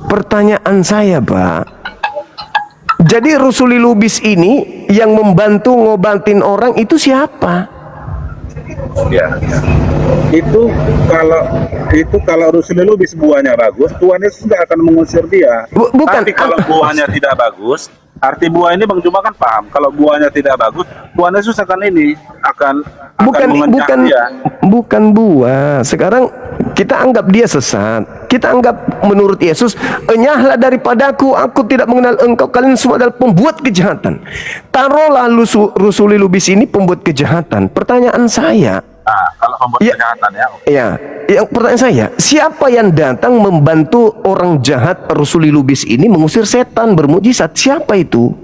Pertanyaan saya, Pak, jadi Rusuli Lubis ini yang membantu ngobatin orang itu siapa? Ya, itu kalau Rusuli Lubis buahnya bagus, Tuhan Yesus tidak akan mengusir dia. Bukan. Tapi kalau buahnya tidak bagus, arti buah ini Bang Juma kan paham. Kalau buahnya tidak bagus, Tuhan Yesus akan mengencang dia. Bukan buah. Sekarang kita anggap dia sesat. Kita anggap menurut Yesus, enyahlah daripadaku, aku tidak mengenal engkau, kalian semua adalah pembuat kejahatan. Taruhlah Rusuli Lubis ini pembuat kejahatan. Pertanyaan saya, Kalau pembuat kejahatan ya. Ya, yang pertanyaan saya, siapa yang datang membantu orang jahat Rusuli Lubis ini mengusir setan bermujizat? Siapa itu?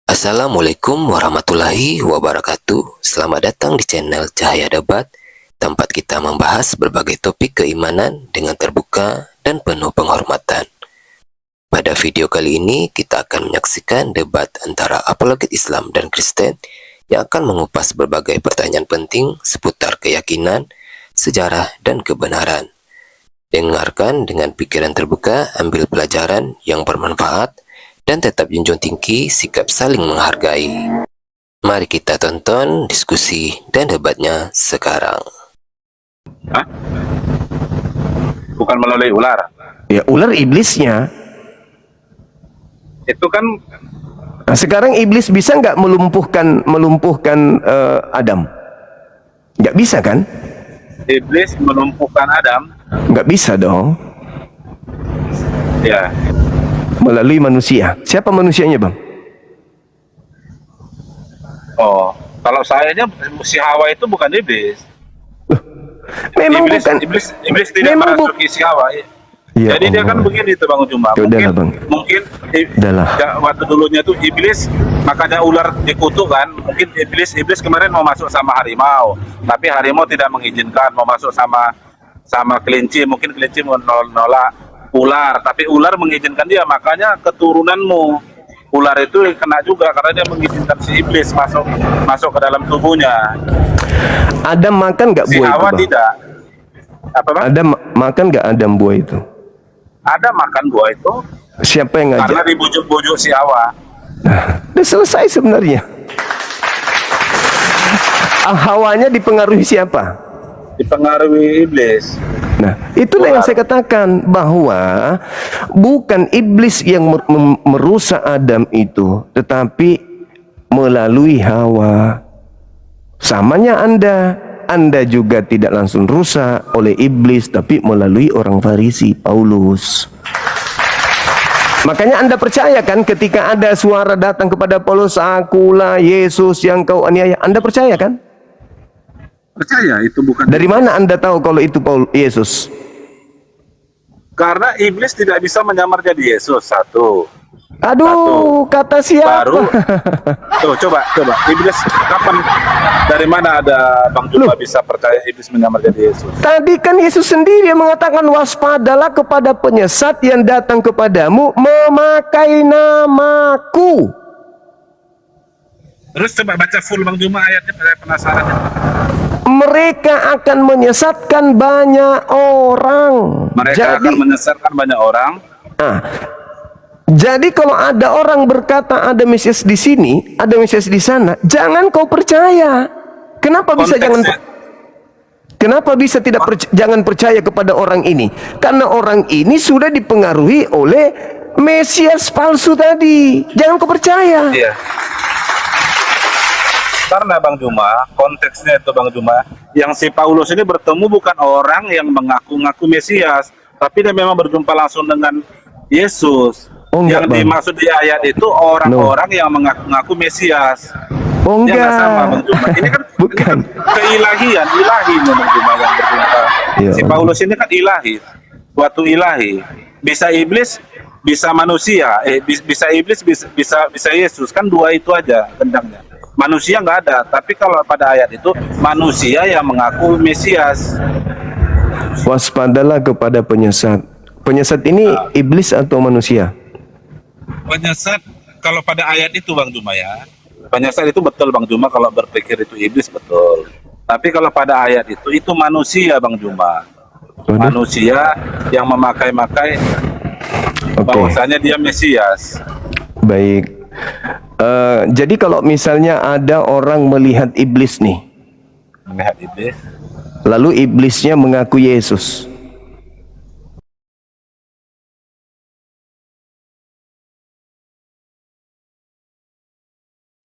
Assalamualaikum warahmatullahi wabarakatuh. Selamat datang di channel Cahaya Debat, tempat kita membahas berbagai topik keimanan dengan terbuka dan penuh penghormatan. Pada video kali ini kita akan menyaksikan debat antara apologet Islam dan Kristen yang akan mengupas berbagai pertanyaan penting seputar keyakinan, sejarah, dan kebenaran. Dengarkan dengan pikiran terbuka, ambil pelajaran yang bermanfaat, dan tetap junjung tinggi sikap saling menghargai. Mari kita tonton diskusi dan debatnya sekarang. Hah? Bukan melalui ular. Ya, ular iblisnya. Itu kan Nah, sekarang iblis bisa nggak melumpuhkan Adam? Nggak bisa kan? iblis melumpuhkan Adam. Nggak bisa dong. Ya, Melalui manusia. Siapa manusianya, Bang? oh, kalau sayanya si Hawa itu bukan iblis. Memang iblis, bukan. iblis tidak memang merasuki si Hawa. Ya Jadi dia kan Allah. begini tuh Bang Juma. Ya udahlah, Bang. Mungkin Udahlah. waktu dulunya tuh iblis, makanya ular dikutuk kan. Mungkin iblis kemarin mau masuk sama harimau, tapi harimau tidak mengizinkan. Mau masuk sama kelinci, mungkin kelinci menolak ular, tapi ular mengizinkan dia. Makanya keturunanmu ular itu kena juga karena dia mengizinkan si iblis masuk ke dalam tubuhnya. Adam makan nggak Si buah itu, Hawa Bang? tidak. Apa Bang? Adam makan nggak Adam buah itu? Ada makan buah itu Siapa yang karena ngajak? dibujuk-bujuk si Hawa. Nah, udah selesai sebenarnya. Hawanya dipengaruhi siapa? Dipengaruhi iblis. Nah, itulah yang saya katakan, bahwa bukan iblis yang merusak Adam itu, tetapi melalui Hawa. Samanya Anda juga tidak langsung rusak oleh iblis, tapi melalui orang Farisi, Paulus. Makanya Anda percaya kan ketika ada suara datang kepada Paulus, akulah Yesus yang kau aniaya. Anda percaya kan? Percaya itu bukan. Dari mana Anda tahu kalau itu Yesus? Karena iblis tidak bisa menyamar jadi Yesus. Satu. Kata siapa? Baru. Tuh, coba. Iblis kapan? Dari mana ada Bang Juma bisa percaya iblis menyamar jadi Yesus? Tadi kan Yesus sendiri yang mengatakan, waspadalah kepada penyesat yang datang kepadamu memakai namaku. Terus coba baca full Bang Juma ayatnya, saya penasaran. Mereka akan menyesatkan banyak orang. Mereka akan menyesatkan banyak orang. Jadi kalau ada orang berkata ada Mesias di sini, ada Mesias di sana, jangan kau percaya. Kenapa bisa jangan percaya kepada orang ini? Karena orang ini sudah dipengaruhi oleh Mesias palsu tadi. Jangan kau percaya. Iya. Karena Bang Juma, konteksnya itu Bang Juma, yang si Paulus ini bertemu bukan orang yang mengaku-ngaku Mesias, tapi dia memang berjumpa langsung dengan Yesus. Yang dimaksud di ayat itu orang-orang yang mengaku-ngaku Mesias. Enggak. Dia sama Bang Juma. Ini kan bukan. Keilahian, ilahi Bang Juma yang berjumpa. Si Paulus ini kan ilahi, suatu ilahi. Bisa iblis bisa manusia, bisa iblis, bisa Yesus, kan dua itu aja gendangnya. Manusia nggak ada, tapi kalau pada ayat itu manusia yang mengaku Mesias. Waspadalah kepada penyesat. Penyesat ini iblis atau manusia? Penyesat kalau pada ayat itu Bang Juma ya, penyesat itu betul Bang Juma, kalau berpikir itu iblis betul. Tapi kalau pada ayat itu manusia Bang Juma. Waduh. Manusia yang memakai-makai bahwasanya dia Mesias. Baik. Jadi kalau misalnya ada orang melihat iblis nih, Melihat iblis. lalu iblisnya mengaku Yesus.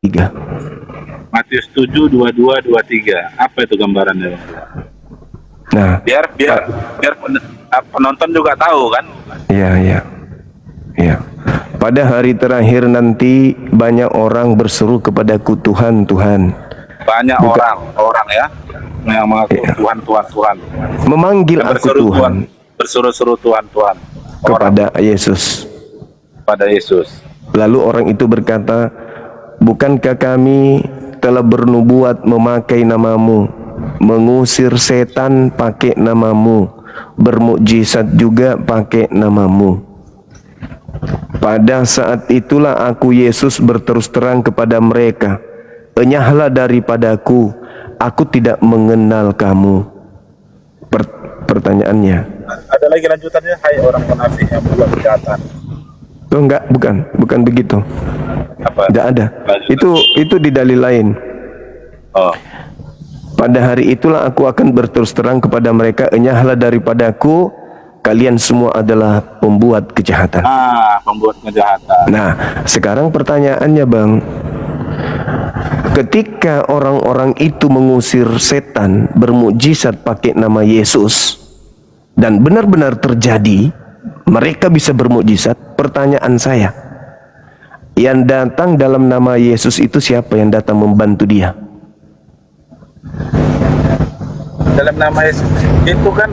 Tiga. Matius 7, 22, 23. Apa itu gambarannya Bang? Nah, Biar penonton juga tahu kan. iya. Pada hari terakhir nanti banyak orang berseru kepadaku, Tuhan, Tuhan. Banyak orang ya yang mengaku Tuhan. Memanggil aku Berseru Tuhan berseru-seru Tuhan. Orang kepada Yesus. pada Yesus. Lalu orang itu berkata, bukankah kami telah bernubuat memakai namamu, mengusir setan pakai namamu, bermukjizat juga pakai namamu. Pada saat itulah aku Yesus berterus terang kepada mereka, enyahlah daripadaku, aku tidak mengenal kamu. Pertanyaannya, Ada lagi lanjutannya, hai orang munafik yang berbuat kejahatan. oh enggak, bukan begitu. Apa? Tidak ada. Lanjutan. Itu di dalil lain. Oh, Pada hari itulah aku akan berterus terang kepada mereka, enyahlah daripadaku, kalian semua adalah pembuat kejahatan. pembuat kejahatan. Nah, sekarang pertanyaannya Bang, ketika orang-orang itu mengusir setan, bermukjizat pakai nama Yesus, dan benar-benar terjadi, mereka bisa bermukjizat. Pertanyaan saya, yang datang dalam nama Yesus itu siapa yang datang membantu dia? Dalam nama Yesus itu kan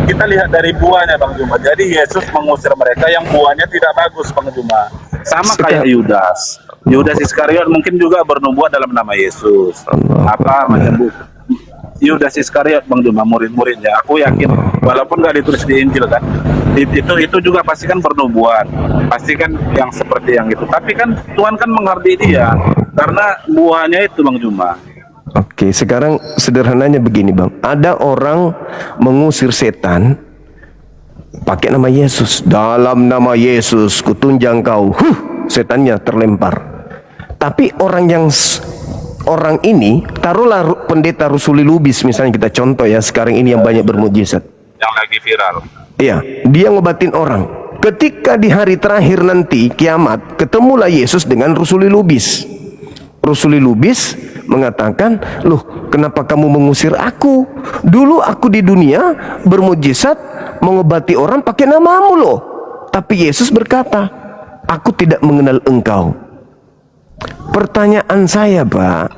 kita lihat dari buahnya Bang Juma. Jadi Yesus mengusir mereka yang buahnya tidak bagus Bang Juma. Sama kayak Yudas. Yudas Iskariot mungkin juga bernubuat dalam nama Yesus. Apa menyebut Yudas Iskariot Bang Juma, murid-muridnya. Aku yakin walaupun nggak ditulis di Injil kan, itu juga pasti kan bernubuat. Pasti kan yang seperti yang itu. Tapi kan Tuhan kan menghargai dia karena buahnya itu Bang Juma. Oke, sekarang sederhananya begini Bang. Ada orang mengusir setan pakai nama Yesus. Dalam nama Yesus kutunjang kau. Setannya terlempar. Tapi orang ini, taruhlah pendeta Rusuli Lubis misalnya, kita contoh ya, sekarang ini yang banyak bermukjizat. Yang lagi viral. Iya, dia ngobatin orang. Ketika di hari terakhir nanti kiamat, ketemulah Yesus dengan Rusuli Lubis. Rusuli Lubis mengatakan, loh kenapa kamu mengusir aku? Dulu aku di dunia bermujizat mengobati orang pakai namamu loh. Tapi Yesus berkata, aku tidak mengenal engkau. Pertanyaan saya Pak,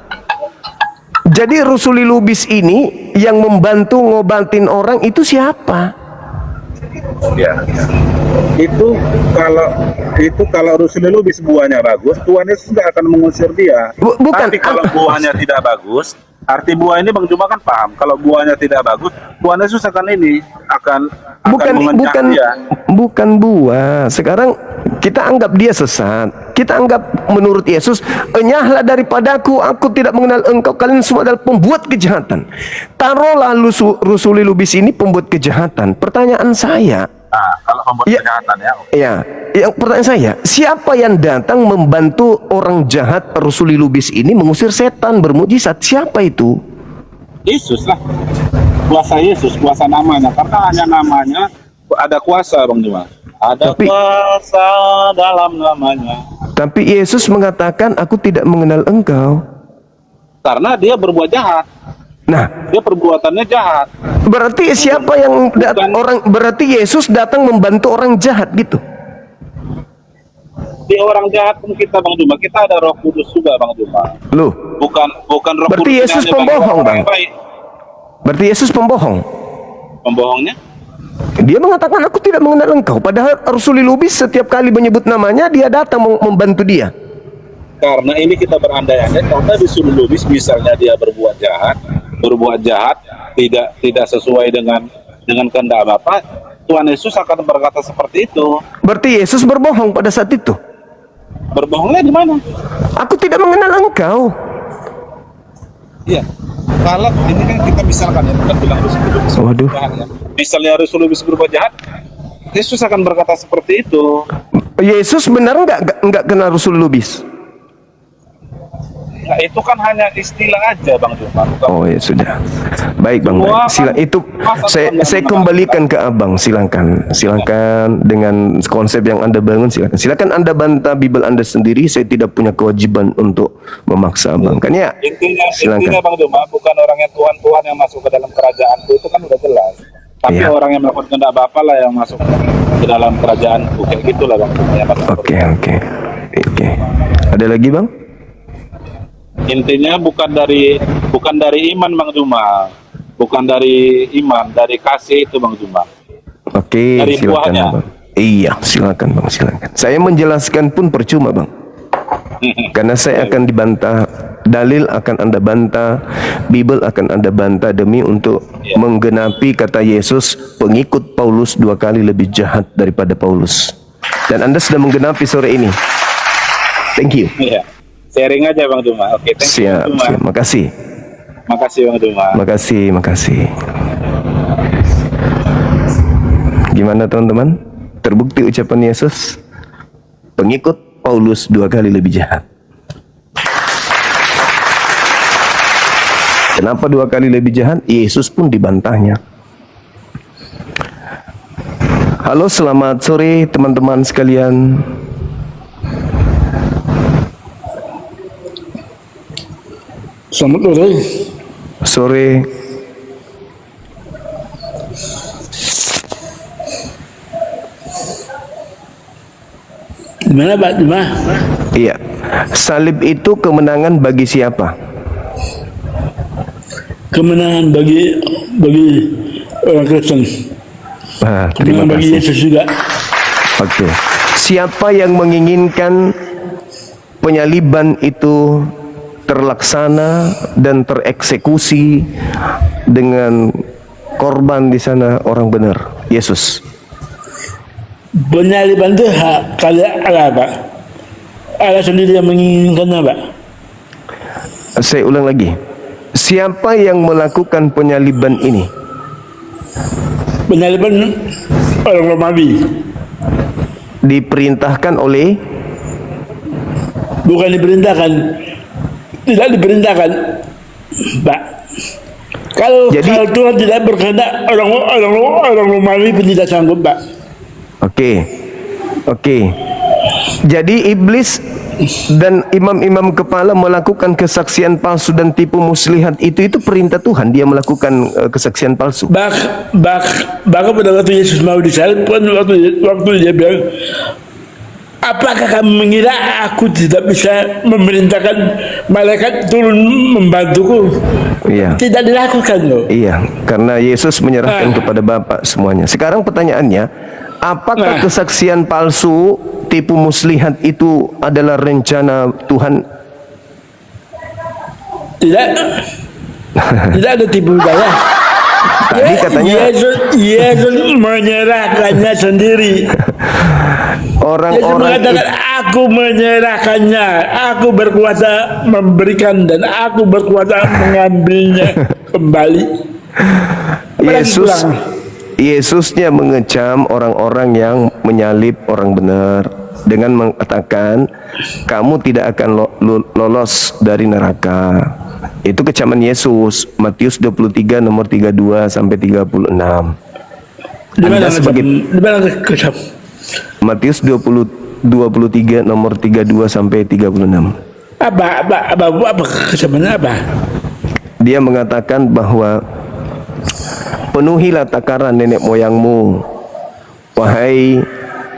jadi Rusuli Lubis ini yang membantu ngobatin orang itu siapa? Ya. Itu kalau Rusuli Lubis buahnya bagus, Tuhan Yesus nggak akan mengusir dia. Bukan. Tapi kalau buahnya tidak bagus, arti buah ini Bang Juma kan paham. Kalau buahnya tidak bagus, Tuhan Yesus akan mengencang dia. Bukan buah. Sekarang kita anggap dia sesat. Kita anggap menurut Yesus, enyahlah daripadaku, aku tidak mengenal engkau, kalian semua adalah pembuat kejahatan. Taruhlah Rusuli Lubis ini pembuat kejahatan. Pertanyaan saya, Kalau pembuat kejahatan ya. ya, yang pertanyaan saya, siapa yang datang membantu orang jahat Rusuli Lubis ini mengusir setan, bermujizat? Siapa itu? Yesus lah. Kuasa Yesus, kuasa namanya. Karena hanya namanya ada kuasa Bang Juma. Ada kuasa dalam namanya. Tapi Yesus mengatakan, aku tidak mengenal engkau. Karena dia berbuat jahat. Nah, Dia perbuatannya jahat. berarti siapa yang berarti Yesus datang membantu orang jahat gitu. Di orang jahat pun kita Bang Juma, kita ada Roh Kudus juga Bang Juma. Loh, Bukan Roh berarti Kudus Yesus hanya bagi pembohong, orang Bang. baik. Berarti Yesus pembohong. Pembohongnya? Dia mengatakan aku tidak mengenal engkau. Padahal Rasul Lubis setiap kali menyebut namanya, dia datang membantu dia. Karena ini kita berandai-andai karena disuruh Lubis misalnya dia berbuat jahat tidak sesuai dengan kehendak Bapa, Tuhan Yesus akan berkata seperti itu. Berarti Yesus berbohong pada saat itu. Berbohongnya di mana? Aku tidak mengenal engkau. Iya. Kalau ini kan kita misalkan ya, bukan bilang Rasul Lubis Waduh. jahat ya. Misalnya Rasul Lubis berbuat jahat, Yesus akan berkata seperti itu. Yesus benar nggak kenal Rasul Lubis? Nah, itu kan hanya istilah aja Bang Juma. Oh ya sudah. Baik Bang. Semua Sila kan itu saya kembalikan ke Abang. Silakan dengan konsep yang Anda bangun, silakan Anda bantah Bible Anda sendiri. Saya tidak punya kewajiban untuk memaksa Abang. Kan ya? Intinya Bang Juma, bukan orang yang Tuhan yang masuk ke dalam kerajaanku, itu kan udah jelas. Tapi Iya. orang yang melakukan kehendak Bapa lah yang masuk ke dalam kerajaanku, kayak gitulah Bang Juma. Oke. Ada lagi Bang? Intinya bukan dari iman Bang Juma, bukan dari iman, dari kasih itu Bang Juma. Oke, Dari silakan buahnya. Bang. Iya, silakan Bang, silakan. Saya menjelaskan pun percuma Bang. Karena saya akan dibantah, dalil akan Anda bantah, Bible akan Anda bantah demi untuk menggenapi kata Yesus, pengikut Paulus 2 kali lebih jahat daripada Paulus. Dan Anda sudah menggenapi sore ini. Thank you. Iya. Sharing aja Bang Juma. Oke, thank you Bang Juma. Siap. Makasih. Makasih Bang Juma. Makasih. Gimana teman-teman? Terbukti ucapan Yesus? Pengikut Paulus 2 kali lebih jahat. Kenapa 2 kali lebih jahat? Yesus pun dibantahnya. Halo, selamat sore teman-teman sekalian. Selamat sore. Sore. Gimana Pak? Gimana? Iya. Salib itu kemenangan bagi siapa? Kemenangan bagi orang Kristen. Terima Kemenangan bagi kasih. Yesus juga. Oke. Siapa yang menginginkan penyaliban itu terlaksana dan tereksekusi dengan korban di sana orang benar? Yesus. Penyaliban itu hak kalian Allah Pak. Allah sendiri yang menginginkannya Pak. Saya ulang lagi. Siapa yang melakukan penyaliban ini? Penyaliban orang Romawi. Diperintahkan oleh Bukan diperintahkan. Tidak diperintahkan Pak. Kalau Tuhan tidak berkehendak, orang Romawi pun tidak sanggup Pak. Oke. Jadi iblis dan imam-imam kepala melakukan kesaksian palsu dan tipu muslihat itu perintah Tuhan, dia melakukan kesaksian palsu. Bahkan pada waktu Yesus mau disalib, waktu dia bilang, apakah kamu mengira aku tidak bisa memerintahkan malaikat turun membantuku? Iya. Tidak dilakukan loh. Iya, karena Yesus menyerahkan kepada Bapa semuanya. Sekarang pertanyaannya, apakah kesaksian palsu, tipu muslihat itu adalah rencana Tuhan? Tidak ada tipu daya. Tadi katanya Yesus menyerahkannya sendiri. Yesus orang-orang mengatakan, aku menyerahkannya, aku berkuasa memberikan dan aku berkuasa mengambilnya kembali. Yesusnya mengecam orang-orang yang menyalib orang benar dengan mengatakan kamu tidak akan lolos dari neraka. Itu kecaman Yesus. Matius 23 nomor 32 sampai 36. Anda sebagai kecap? Matius 23 nomor 32 sampai 36. Apa kecamannya apa? Dia mengatakan bahwa penuhilah takaran nenek moyangmu, wahai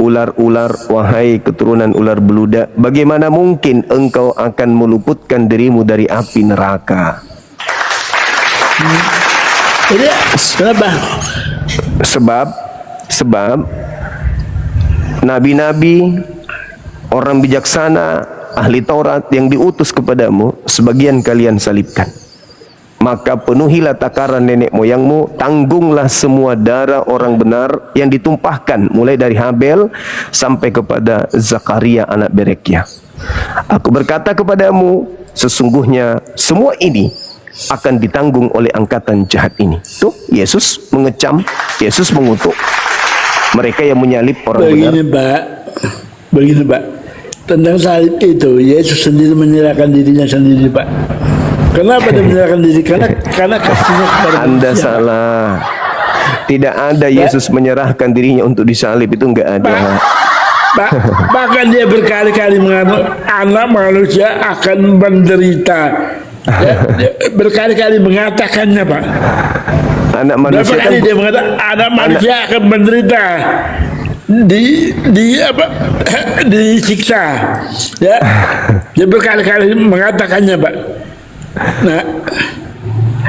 ular-ular, wahai keturunan ular beludak, bagaimana mungkin engkau akan meluputkan dirimu dari api neraka? Jadi kenapa? Sebab Sebab nabi-nabi, orang bijaksana, ahli Taurat yang diutus kepadamu, sebagian kalian salibkan. Maka penuhilah takaran nenek moyangmu, tanggunglah semua darah orang benar yang ditumpahkan, mulai dari Habel sampai kepada Zakaria anak Berekia. Aku berkata kepadamu, sesungguhnya semua ini akan ditanggung oleh angkatan jahat ini. Tuh, Yesus mengecam, Yesus mengutuk mereka yang menyalib orang benar. Begini Pak, tentang salib itu Yesus sendiri menyerahkan dirinya sendiri Pak. Kenapa dia menyerahkan diri? Karena kasihnya kepada Anda manusia. salah. Tidak ada Yesus menyerahkan dirinya untuk disalib, itu enggak ada. Bahkan dia berkali-kali mengatakan anak manusia akan menderita. Ya, dia berkali-kali mengatakannya Pak. Anak Berapa manusia kali kan dia mengatakan anak manusia akan menderita, disiksa, ya. Dia berkali-kali mengatakannya Pak. Nah,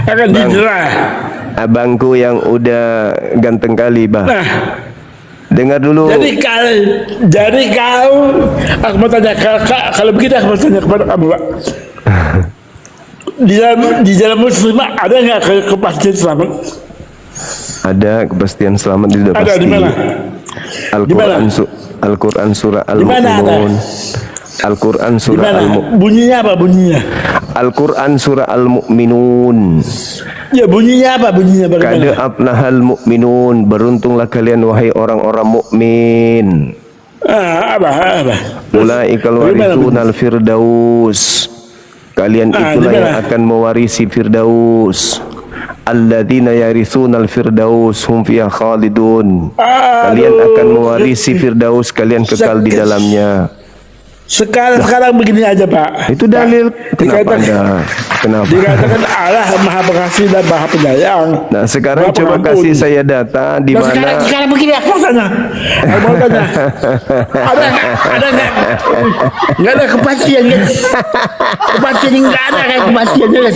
akan didera. abangku yang udah ganteng kali, Bah. Nah, Dengar dulu. jadi kau, aku mau tanya, kalau begitu aku mau tanya kepada kamu Pak. Di dalam Muslim ada nggak kepastian selamat? Ada kepastian selamat, tidak Ada pasti. di mana? Al-Quran surah Di mana ada? Al-Mu'minun. Al-Quran Di surah mana? Al-Mu'minun. Bunyinya apa bunyinya? Al-Quran surah Al-Mu'minun. Ya bunyinya apa bunyinya? Kad Bagaimana? aflahal mu'minun. Beruntunglah kalian wahai orang-orang mukmin. Apa? Ulaikal Bagaimana warithunal firdaus. Kalian itulah di yang mana? akan mewarisi firdaus. Alladzina yarithunal firdaus hum fiha khalidun. Kalian akan mewarisi firdaus, kalian kekal di dalamnya. Sekarang begini aja Pak. Itu dalil. Kenapa Anda? Kenapa? Dikatakan Allah Maha Pengasih dan Maha Penyayang. Nah, sekarang Maha coba Pengampun. kasih saya data di Nah, mana sekarang begini aku mau tanya. Nggak ada kepastian kan? Kepastian nggak ada kayak kepastiannya kan?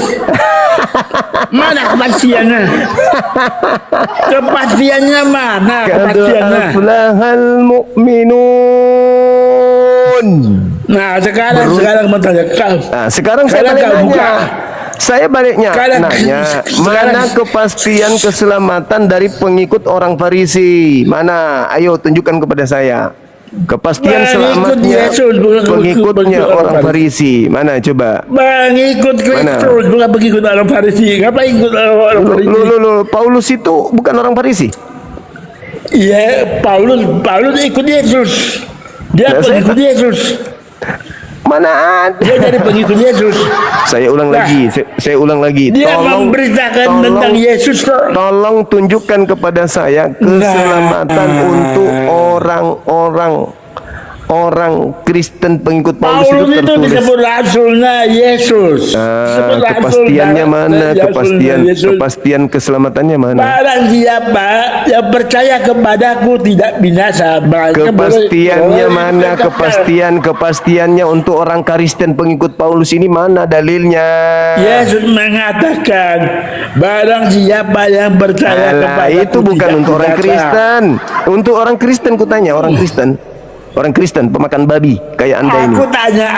Mana kepastiannya? Kepastiannya mana? kad Kepastiannya. aflahal mu'minun. Nah sekarang mau tanya kau. Nah, sekarang saya Sekarang balik kau buka. nanya. Saya baliknya Sekarang- nanya, sekarang- mana kepastian keselamatan dari pengikut orang Farisi? Mana? Ayo tunjukkan kepada saya. Kepastian Pengikut selamatnya Yesus, bukan pengikutnya pengikut orang orang Farisi. Mana coba? Mengikut Kristus bukan mengikut orang Farisi. Ngapain ikut orang Farisi? Paulus itu bukan orang Farisi. Iya, Paulus ikut Yesus. Dia Ya, saya- pengikut Yesus. Mana ada? Dia jadi pengikut Yesus. Saya ulang Nah, lagi. Saya ulang lagi. Dia memberitakan tentang Yesus kok. Tolong tunjukkan kepada saya keselamatan untuk orang Kristen pengikut Paulus Paulus itu itu tertulis. disebut rasulnya Yesus. Disebut rasul Kepastiannya dan- mana? rasulnya Yesus. Kepastian keselamatan mana? Barang siapa yang percaya kepadaku tidak binasa. melainkan Kepastiannya boleh mana? kekal. Kepastiannya untuk orang Kristen pengikut Paulus ini mana dalilnya? Yesus mengatakan barang siapa yang percaya Alah, kepadaku itu bukan tidak untuk orang binasa. Kristen. Untuk orang Kristen kutanya, orang Kristen. Orang Kristen pemakan babi kayak Anda ini.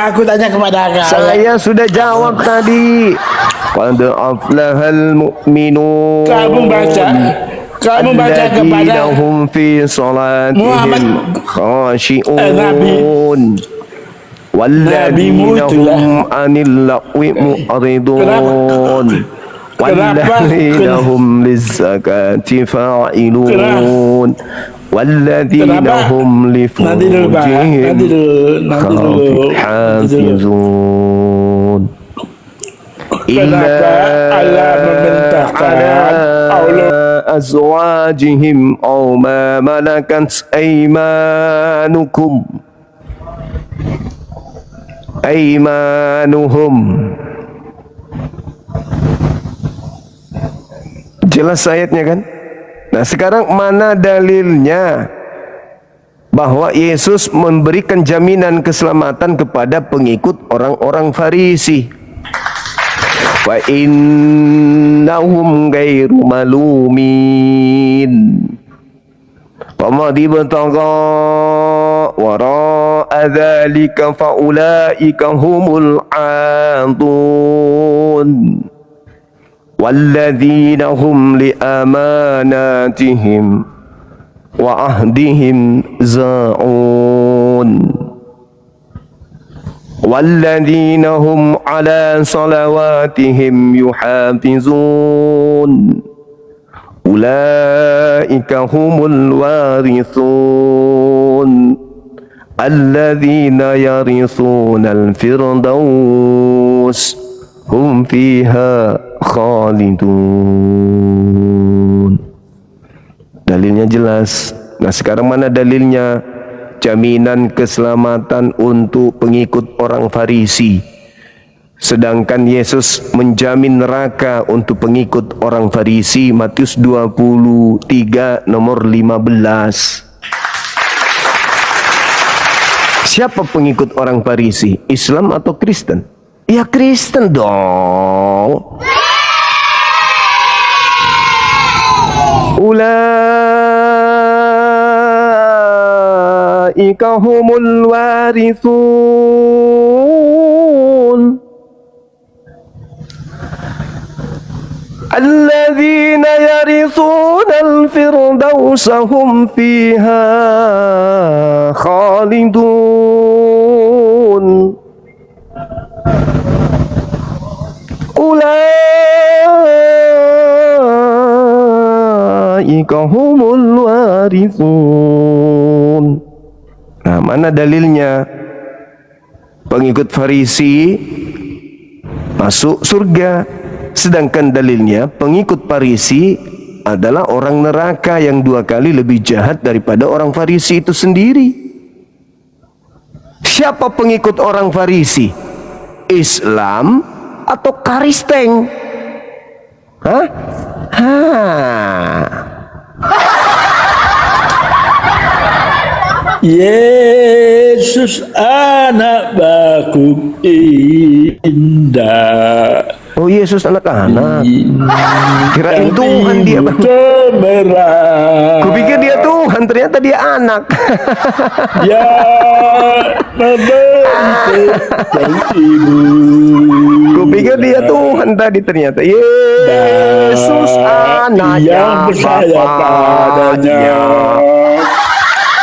Aku tanya kepada kau. Saya sudah jawab tadi. Qad aflahal mu'minun. Kamu baca kepada Alladzina hum fi Muhammad. salatihim khashi'un. Nabi Walladzina itulah. hum anil lagwi mu'ridun. Walladzina hum lizzakati fa'ilun. Walladzina Kenapa? hum Nanti dulu, Pak. Nanti dulu. hafizun. Kenapa Allah memerintahkan Allah azwajihim aw ma malakat aymanuhum. Jelas ayatnya kan? Nah, sekarang mana dalilnya bahwa Yesus memberikan jaminan keselamatan kepada pengikut orang-orang Farisi? Wa innahum ghairu malumin. فَمَنِ ابْتَغَى وَرَاءَ ذَلِكَ فَأُولَئِكَ هُمُ الْعَادُونَ وَالَّذِينَ هُمْ لِأَمَانَاتِهِمْ وَعَهْدِهِمْ راعُونَ وَالَّذِينَ هُمْ عَلَى صَلَوَاتِهِمْ يُحَافِظُونَ أُولَئِكَ هُمُ الْوَارِثُونَ الَّذِينَ يَرِثُونَ الْفِرْدَوْسَ هُمْ فِيهَا خَالِدُونَ. Dalilnya jelas. Nah, sekarang mana dalilnya? Jaminan keselamatan untuk pengikut orang Farisi. Sedangkan Yesus menjamin neraka untuk pengikut orang Farisi. Matius 23 nomor 15. Siapa pengikut orang Farisi? Islam atau Kristen? Ya Kristen dong. Ulaika humul warithun alladzina yarithuna al-firdausa hum fiha khalidun. Ulaika humul warithun. Nah, mana dalilnya? Pengikut Farisi masuk surga. Sedangkan dalilnya pengikut Farisi adalah orang neraka yang 2 kali lebih jahat daripada orang Farisi itu sendiri. Siapa pengikut orang Farisi? Islam atau Kristen? Hah? Yesus anak baku indah. Oh, Yesus anak-anak. Kirain Tuhan dia, Bang. Kupikir dia Tuhan, ternyata dia anak. Ya, membentuk ibu. Kupikir dia Tuhan tadi, ternyata Yesus anaknya, bapaknya.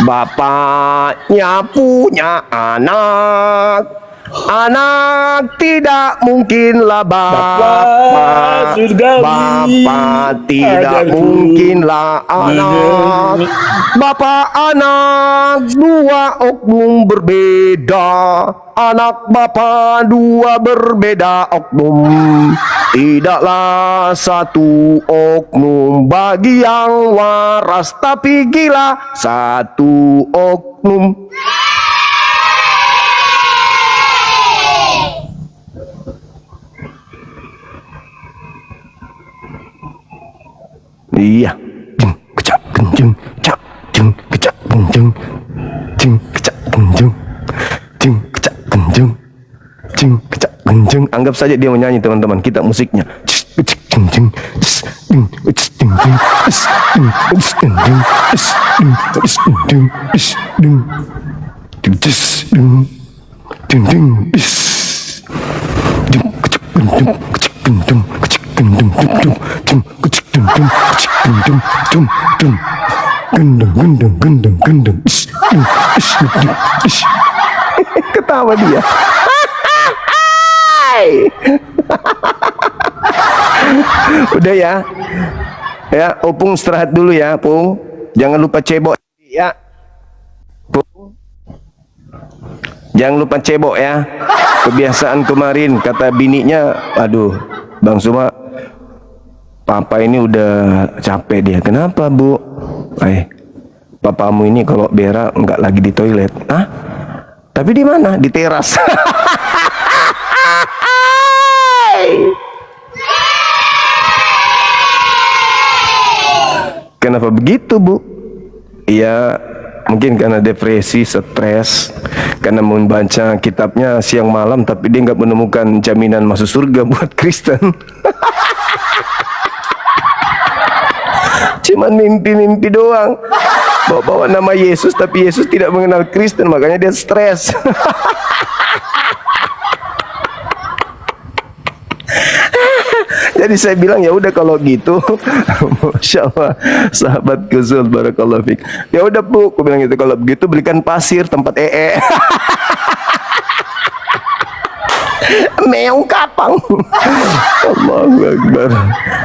Bapaknya punya anak. Anak tidak mungkinlah bapak. Bapak tidak mungkinlah anak. Bapak anak 2 oknum berbeda. Anak bapak 2 berbeda oknum. Tidaklah satu oknum bagi yang waras, tapi gila satu oknum. Iya. Jeng kecak kenjeng, cak jeng kecak kenjeng, jeng kecak kenjeng, jeng kecak kenjeng, jeng kecak kenjeng. Anggap saja dia menyanyi, teman-teman. Kita musiknya. Ketawa dia. Udah ya. Ya, Opung istirahat dulu ya, Pung. Jangan lupa cebok ya. Pung. Jangan lupa cebok ya. Kebiasaan kemarin kata bininya, aduh, Bang Suma, Papa ini udah capek dia. Kenapa, Bu? Papamu ini kalau berak enggak lagi di toilet. Hah? Tapi di mana? Di teras. Kenapa begitu, Bu? Iya, mungkin karena depresi, stres, karena membaca kitabnya siang malam, tapi dia nggak menemukan jaminan masuk surga buat Kristen. Cuman mimpi-mimpi doang. bawa nama Yesus tapi Yesus tidak mengenal Kristen, makanya dia stres. Jadi saya bilang ya udah kalau gitu, Masya Allah, sahabat Guzul, barakallahu fik. Ya udah Bu, aku bilang gitu, kalau begitu belikan pasir tempat meong kapang. Allahu Akbar.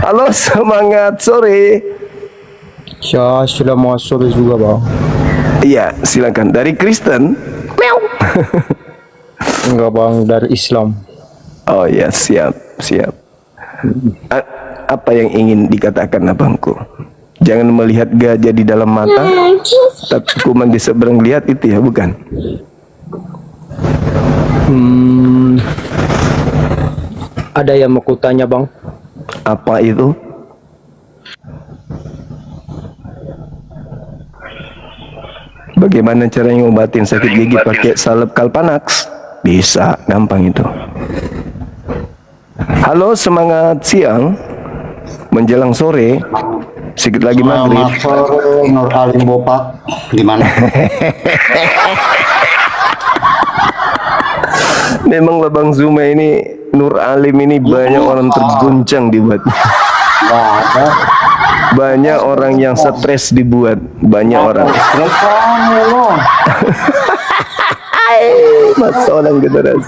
Halo, semangat sore. Ya, sudah masuk juga bang. Iya, silakan. Dari Kristen? Meong. Enggak bang, dari Islam. Oh ya, siap, siap. Apa yang ingin dikatakan abangku? Jangan melihat gajah di dalam mata, tapi kuman di seberang lihat, itu ya, bukan? Ada yang mau kutanya bang. Apa itu? Bagaimana caranya ngobatin sakit gigi pakai salep Kalpanax? Bisa, gampang itu. Halo, semangat siang menjelang sore, sedikit lagi maghrib. Selamat sore, Nur Alim Bopak. Gimana? Memang Bang Zuma ini, Nur Alim ini banyak orang terguncang dibuat. Banyak orang yang stres dibuat, banyak orang. Terus kamu loh. Masa orang generasi.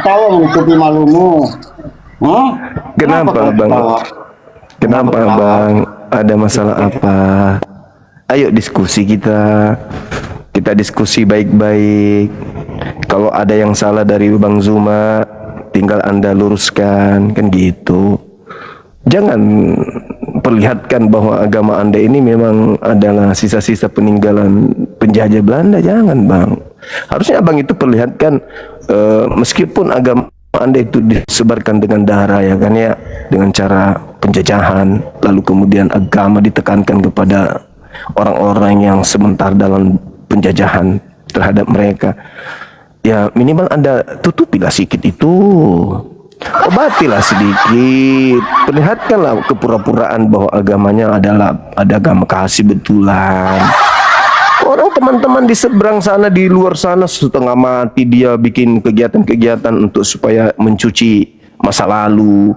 Tahu menutupi malumu. Hah? Kenapa Bang? Kenapa Bang? Ada masalah apa? Ayo diskusi kita. Kita diskusi baik-baik. Kalau ada yang salah dari Bang Zuma, tinggal Anda luruskan, kan gitu. Jangan perlihatkan bahwa agama Anda ini memang adalah sisa-sisa peninggalan penjajah Belanda. Jangan Bang. Harusnya Abang itu perlihatkan meskipun agama Anda itu disebarkan dengan darah, ya kan ya, dengan cara penjajahan, lalu kemudian agama ditekankan kepada orang-orang yang sebentar dalam penjajahan terhadap mereka. Ya minimal Anda tutupilah sedikit itu, obatilah sedikit, perlihatkanlah kepura-puraan bahwa agamanya adalah ada agama kasih betulan. Orang teman-teman di seberang sana, di luar sana setengah mati dia bikin kegiatan-kegiatan untuk supaya mencuci masa lalu,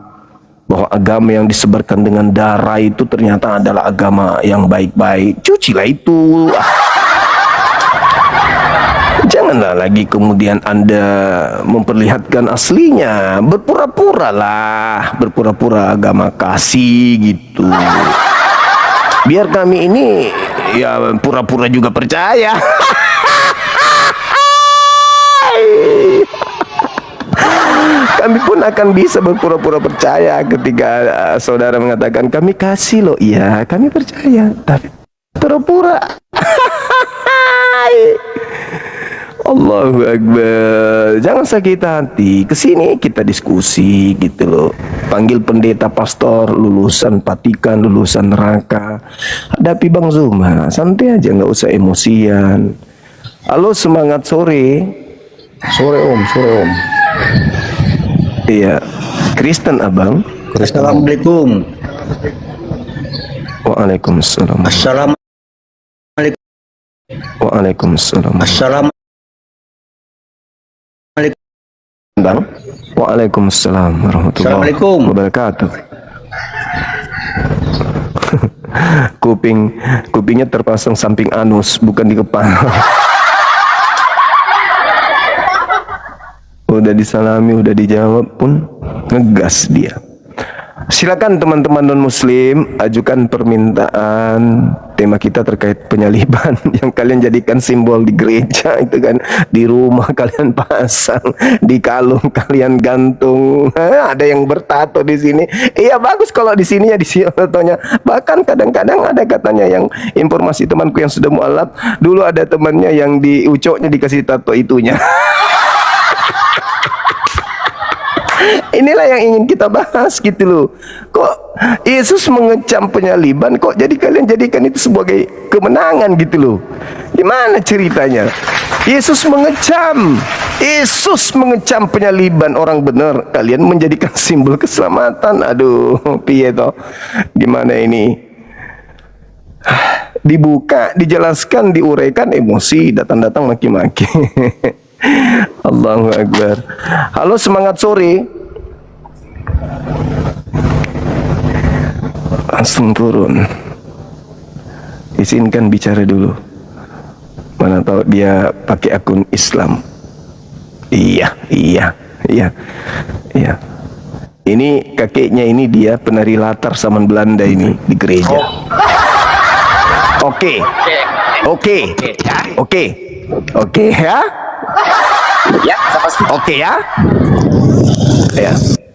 bahwa agama yang disebarkan dengan darah itu ternyata adalah agama yang baik-baik. Cucilah itu. Janganlah lagi kemudian Anda memperlihatkan aslinya, berpura-pura lah, berpura-pura agama kasih gitu. Biar kami ini ya pura-pura juga percaya. Kami pun akan bisa berpura-pura percaya ketika saudara mengatakan kami kasih loh. Iya, kami percaya, tapi pura-pura. Allahu Akbar. Jangan sakit hati. Kesini kita diskusi gitu loh. Panggil pendeta pastor lulusan Patikan, lulusan neraka. Hadapi Bang Zuma, santai aja, nggak usah emosian. Halo, semangat sore. Sore Om, sore Om. Iya, Kristen Abang. Assalamualaikum. Waalaikumsalam. Assalamualaikum. Waalaikumsalam. Assalamualaikum. Bang. Waalaikumsalam warahmatullahi Assalamualaikum. wabarakatuh. Kupingnya terpasang samping anus, bukan di kepala. Udah disalami, udah dijawab pun ngegas dia. Silakan teman-teman non-muslim ajukan permintaan. Tema kita terkait penyaliban yang kalian jadikan simbol di gereja itu kan, di rumah kalian pasang, di kalung kalian gantung. Ada yang bertato di sini. Iya bagus kalau di sini ya, di sini tatonya. Bahkan kadang-kadang ada katanya yang informasi temanku yang sudah mualaf, dulu ada temannya yang di ucoknya dikasih tato itunya. Inilah yang ingin kita bahas gitu loh. Kok Yesus mengecam penyaliban, kok jadi kalian jadikan itu sebagai kemenangan gitu loh. Gimana ceritanya? Yesus mengecam penyaliban orang benar, kalian menjadikan simbol keselamatan. Aduh, piye toh? Gimana ini? dibuka, dijelaskan, diuraikan, emosi, datang-datang maki-maki. Allahu Akbar. Halo, semangat sore. Langsung turun. Izinkan bicara dulu. Mana tahu dia pakai akun Islam. Iya. Ini kakeknya ini dia penari latar zaman Belanda ini di gereja. Oke ya. Ya, saya pasti. Oke ya. Ya.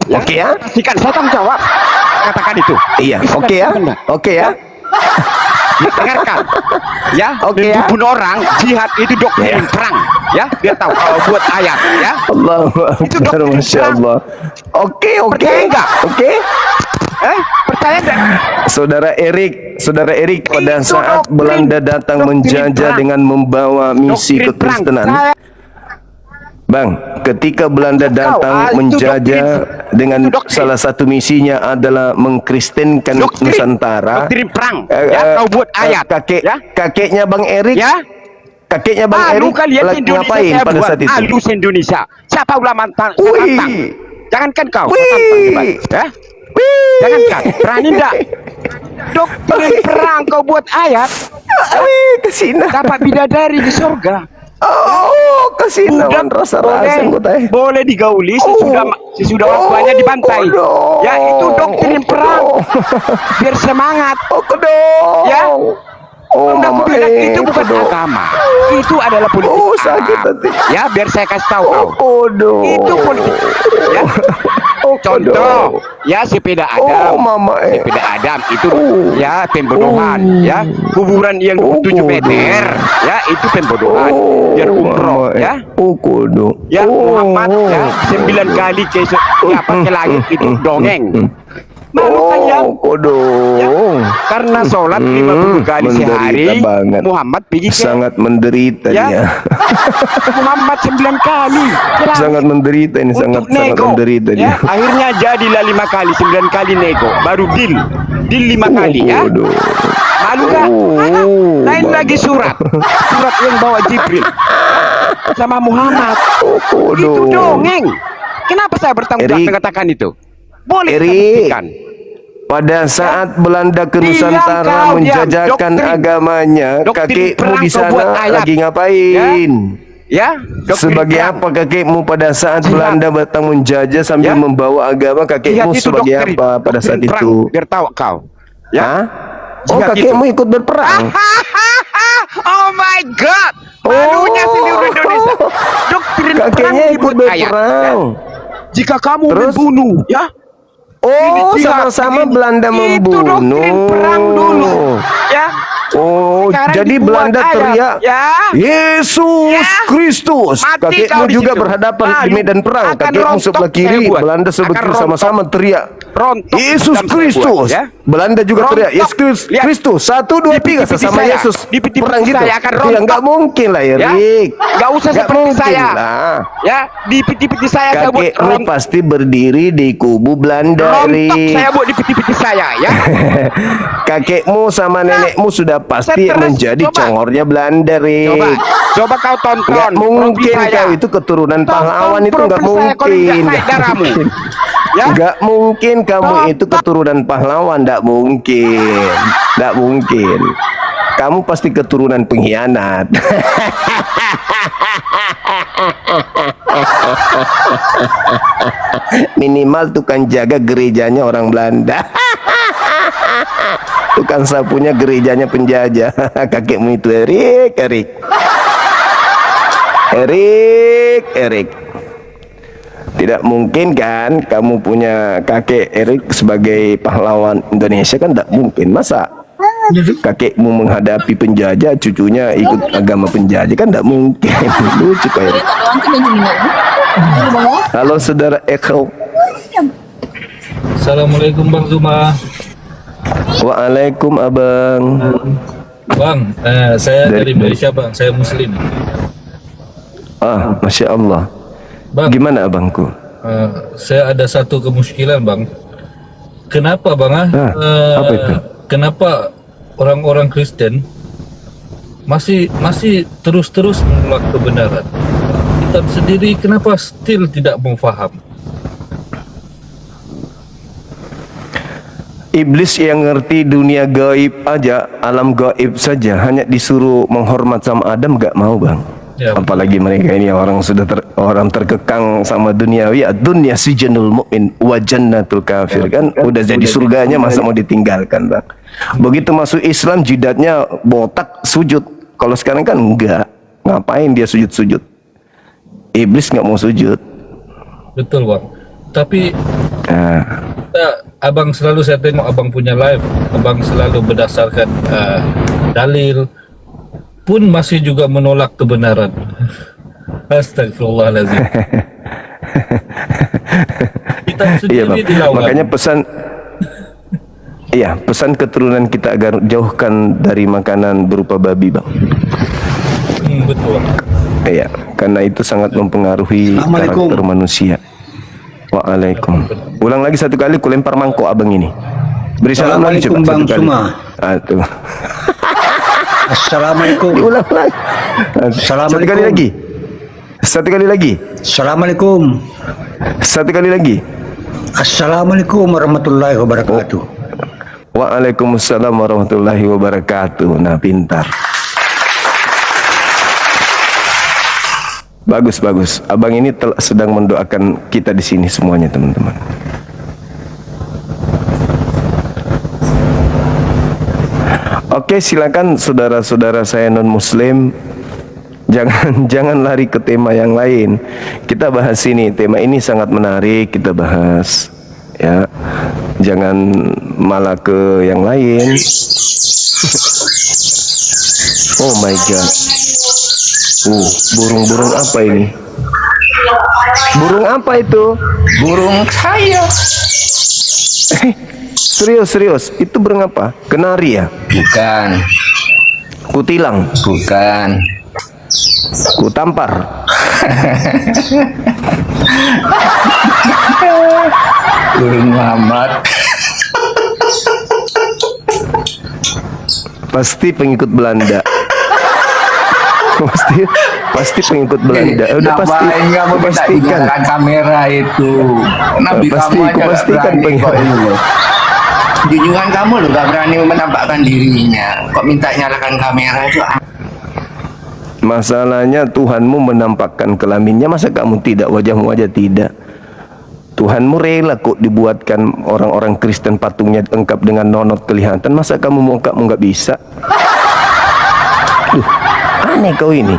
Oke ya. Pastikan saya tanggung jawab. Katakan itu. Iya. Oke ya. Oke ya. Dengarkan. Ya, Oke ya. membunuh orang, jihad itu doktrin Ya. perang. Ya, biar tahu kalau buat ayat. Ya. Allahu Itu Akbar, doktrin Masya perang. Allah. Oke. Percaya enggak? Oke. Percaya enggak? Saudara Erik pada Itu saat doktrin- Belanda datang doktrin menjajah perang. dengan membawa misi Doktrin perang. kekristenan. Saya- Bang, ketika Belanda datang itu menjajah dengan itu doktrin. salah satu misinya adalah mengkristenkan Nusantara. Doktrin perang. Ya, kau buat ayat. Kakeknya Bang Erik, Ya. kakeknya Bang Erik kalian lagi Indonesia ngapain saya pada buat. saat itu? Halus Indonesia. Siapa ulama tantang? Wih. Jangankan kau. Wih. Kau tantang hebat. Ya? Jangankan. Berani enggak? Doktrin perang kau buat ayat. Wih, kesina. Dapat bidadari di surga. Oh, kesina Budak wan rasa-rasa boleh digauli sesudah waktunya dibantai. Ya, itu doktrin perang. Biar semangat. Oh, kedong. Ya. Oh, Udah mama aku bilang, itu bukan kedong. agama. Itu adalah politik. Oh, sakit Arab. hati. Ya, biar saya kasih tahu Oh, kau. kodong. Itu politik. Ya. Oh, Contoh, kodong. ya sepeda Oh, Adam. mama Sepeda Adam itu Oh. ya pembodohan. Ya, kuburan yang Oh, 7 kodong. meter. Ya, itu pembodohan. Biar umroh. mama Ya. Oh, kodong. Ya, Oh. Muhammad ya 9 kali ke langit itu dongeng. Malu kan ya? Oh, kodong. Karena sholat 50 kali menderita sehari, banget. Muhammad pergi ke Sangat menderita Ya. dia. Muhammad 9 kali ke langit Sangat menderita ini, untuk sangat nego. menderita dia. Ya, akhirnya jadilah 5 kali, 9 kali nego, baru deal 5 kali ya. Kodong. Malu gak? Oh, Lain Bang. lagi surat yang bawa Jibril sama Muhammad. Oh, Itu kodong. dongeng. Kenapa saya bertanggung jawab Erik. mengatakan itu? Boleh kita Erik. buktikan. Pada saat Belanda ke Diam Nusantara kau, menjajakan diam. agamanya, Doktrin kakekmu perang di kau sana buat ayat. lagi ngapain? Ya, doktrin Sebagai perang. apa kakekmu pada saat Jihad. Belanda datang menjajah sambil Ya. membawa agama, Jihad kakekmu itu sebagai doktrin. apa pada saat Doktrin perang, itu? biar tahu kau. Ya. Hah? Oh, Jihad kakekmu ikut berperang? Oh my god. Malunya seluruh Indonesia. Doktrin perang Kakeknya ikut dibuat ayat. berperang. Jika kamu Terus? membunuh, ya. Oh, Ini jihad, sama-sama ini. Belanda Itu membunuh. doktrin perang dulu. Ya. Oh, Sekarang jadi dibuat Belanda ayat. teriak, Ya. Yesus Ya. Kristus. Mati Kakekmu kau di juga situ. berhadapan di Malu. medan perang. Akan Kakekmu rontok sebelah saya kiri, buat. Belanda sebelah Akan kiri rontok. sama-sama teriak, Rontok Yesus sedang saya Kristus. buat, ya. Belanda juga teriak, Rontok. Yesus Lihat. Kristus. 1, 2, 3 Di piti sesama saya. Yesus. Di piti Perang gitu. saya akan Ya rontok. nggak mungkin lah, Ya. Erik. Nggak usah Nggak seperti mungkin saya. lah. Ya, di piti-piti saya buat Kakekmu rontok. pasti berdiri di kubu Belanda, Rontok Erik. saya buat di piti-piti saya, ya. Kakekmu sama nenekmu sudah pasti Stres. menjadi Coba. congornya Belanda, Rik. Coba kau tonton. Nggak mungkin profil saya. kau itu keturunan Tonton pahlawan, itu nggak profil saya, kalau mungkin. nggak naik darahmu. Ya. Nggak mungkin kamu itu keturunan pahlawan, nggak mungkin, nggak mungkin. Kamu pasti keturunan pengkhianat. Minimal tukang jaga gerejanya orang Belanda. Tukang sapunya gerejanya penjajah. Kakekmu itu Erik. Tidak mungkin kan kamu punya kakek Erik sebagai pahlawan Indonesia, kan tidak mungkin. Masa kakekmu menghadapi penjajah, cucunya ikut agama penjajah, kan tidak mungkin. Lucu Pak Erik. Halo saudara Eko. Assalamualaikum Bang Zuma. Waalaikum abang. Bang, saya dari Malaysia Bang, saya Muslim. Ah, Masya Allah. Bang, Gimana abangku? saya ada satu kemuskilan Bang. Kenapa Bang? Apa itu? Kenapa orang-orang Kristen masih terus menolak kebenaran. Kita sendiri kenapa still tidak mau paham? Iblis yang ngerti dunia gaib aja, alam gaib saja, hanya disuruh menghormat sama Adam gak mau, Bang. Ya, Apalagi mereka ini orang sudah orang terkekang sama duniawi. Dunia sijanul mukmin wa jannatul kafir, kan udah jadi surganya, masa mau ditinggalkan, Bang. Begitu masuk Islam jidatnya botak sujud. Kalau sekarang kan enggak. Ngapain dia sujud-sujud? Iblis nggak mau sujud. betul Bang. Tapi abang selalu, saya tengok abang punya live, abang selalu berdasarkan dalil, pun masih juga menolak kebenaran. Astagfirullahaladzim. Kita Iya, sendiri Bang. dilawan. Makanya pesan keturunan kita agar jauhkan dari makanan berupa babi, Bang. Betul. Iya, karena itu sangat mempengaruhi Assalamualaikum. karakter manusia. Waalaikum. Ulang lagi satu kali, ku lempar mangkok abang ini. Beri salam lagi coba Assalamualaikum, Bang satu kali. Suma. Aduh. Assalamualaikum. Diulang lagi. Assalamualaikum. Satu kali lagi. Satu kali lagi. Assalamualaikum. Satu kali lagi. Assalamualaikum warahmatullahi wabarakatuh. Waalaikumsalam warahmatullahi wabarakatuh. Nah, pintar. Bagus. Abang ini sedang mendoakan kita di sini semuanya, teman-teman. Oke, silakan saudara-saudara saya non-muslim, jangan lari ke tema yang lain. Kita bahas ini, tema ini sangat menarik, kita bahas. Ya. Jangan malah ke yang lain. Oh my god. Burung-burung apa ini? Burung apa itu? Burung saya. Serius, itu burung apa? Kenari ya? Bukan. Kutilang? Bukan. Kutampar? Burung Muhammad. Pasti pengikut Belanda. pasti pengikut Belanda. Udah pasti. Kamu Pastikan. nyalakan kamera itu. Nabi Pasti, kamu aja gak pastikan berani kok pengen. itu. Junjungan kamu loh gak berani menampakkan dirinya. Kok minta nyalakan kamera itu? Masalahnya Tuhanmu menampakkan kelaminnya, masa kamu tidak? Wajahmu aja tidak. Tuhanmu rela kok dibuatkan orang-orang Kristen patungnya lengkap dengan nonot kelihatan, masa kamu nggak bisa? Aneh kau ini.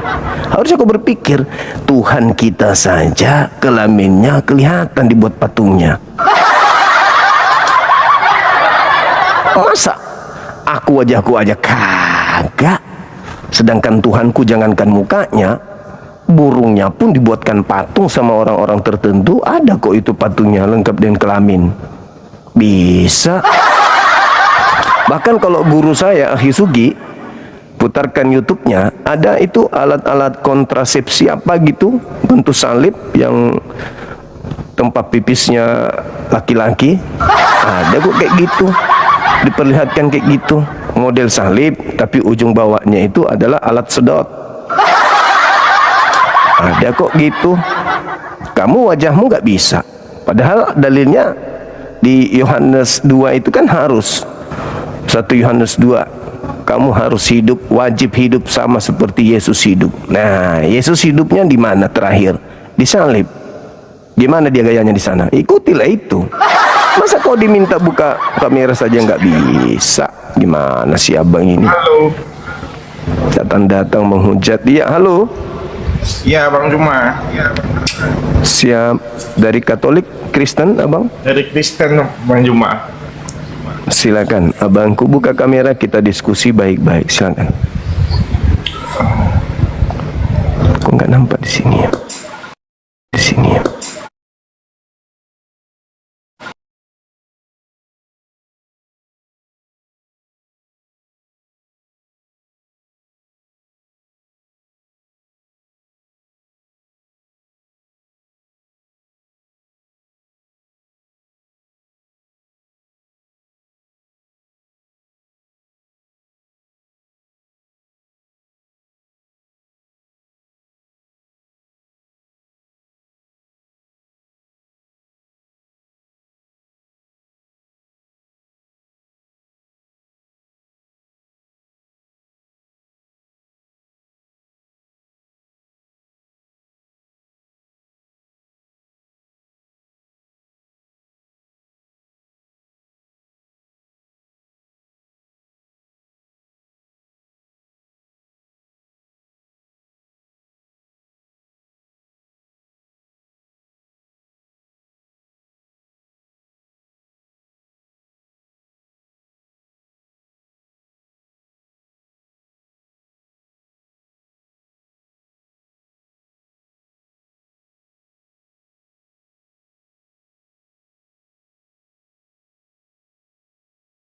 Harusnya kau berpikir, Tuhan kita saja kelaminnya kelihatan dibuat patungnya. Masa wajahku aja kagak? Sedangkan Tuhanku jangankan mukanya, burungnya pun dibuatkan patung sama orang-orang tertentu. Ada kok itu patungnya lengkap dengan kelamin. Bisa. Bahkan kalau guru saya Akhi Sugi, putarkan YouTube-nya, ada itu alat-alat kontrasepsi apa gitu, bentuk salib yang tempat pipisnya laki-laki. Ada kok kayak gitu, diperlihatkan kayak gitu, model salib tapi ujung bawahnya itu adalah alat sedot. Ada kok gitu. Kamu wajahmu nggak bisa, padahal dalilnya di Yohanes 2 itu kan harus 1 Yohanes 2, kamu harus hidup, wajib hidup sama seperti Yesus hidup. Nah, Yesus hidupnya di mana terakhir? Di salib. Di mana dia gayanya di sana? Ikutilah itu. Masa kau diminta buka kamera saja nggak bisa? Gimana sih abang ini? Halo. Datang-datang menghujat dia. Halo. Ya, Bang Juma. Siap. Dari Katolik, Kristen, abang? Dari Kristen, Bang Juma. Silakan, abangku buka kamera, kita diskusi baik-baik. Silakan. Kok nggak nampak di sini ya? Di sini ya.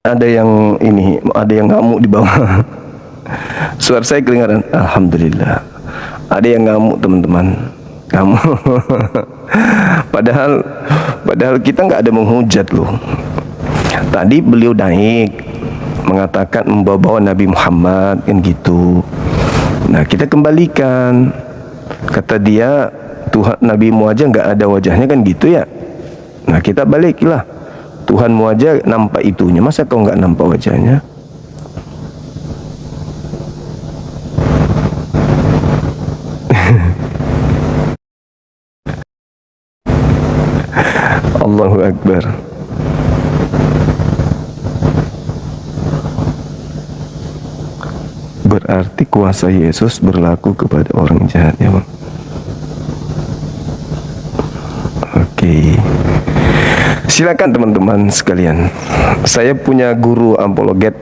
Ada yang ini, ada yang ngamuk di bawah. Suara saya kedengaran. Alhamdulillah. Ada yang ngamuk teman-teman. Ngamuk. padahal kita nggak ada menghujat loh. Tadi beliau naik mengatakan membawa Nabi Muhammad kan gitu. Nah kita kembalikan, kata dia Tuhan Nabimu aja nggak ada wajahnya kan gitu ya. Nah kita baliklah, Tuhanmu aja nampak itunya, masa kau nggak nampak wajahnya? Allahu Akbar. Berarti kuasa Yesus berlaku kepada orang jahat ya Bang. Oke. Silakan teman-teman sekalian. Saya punya guru apologet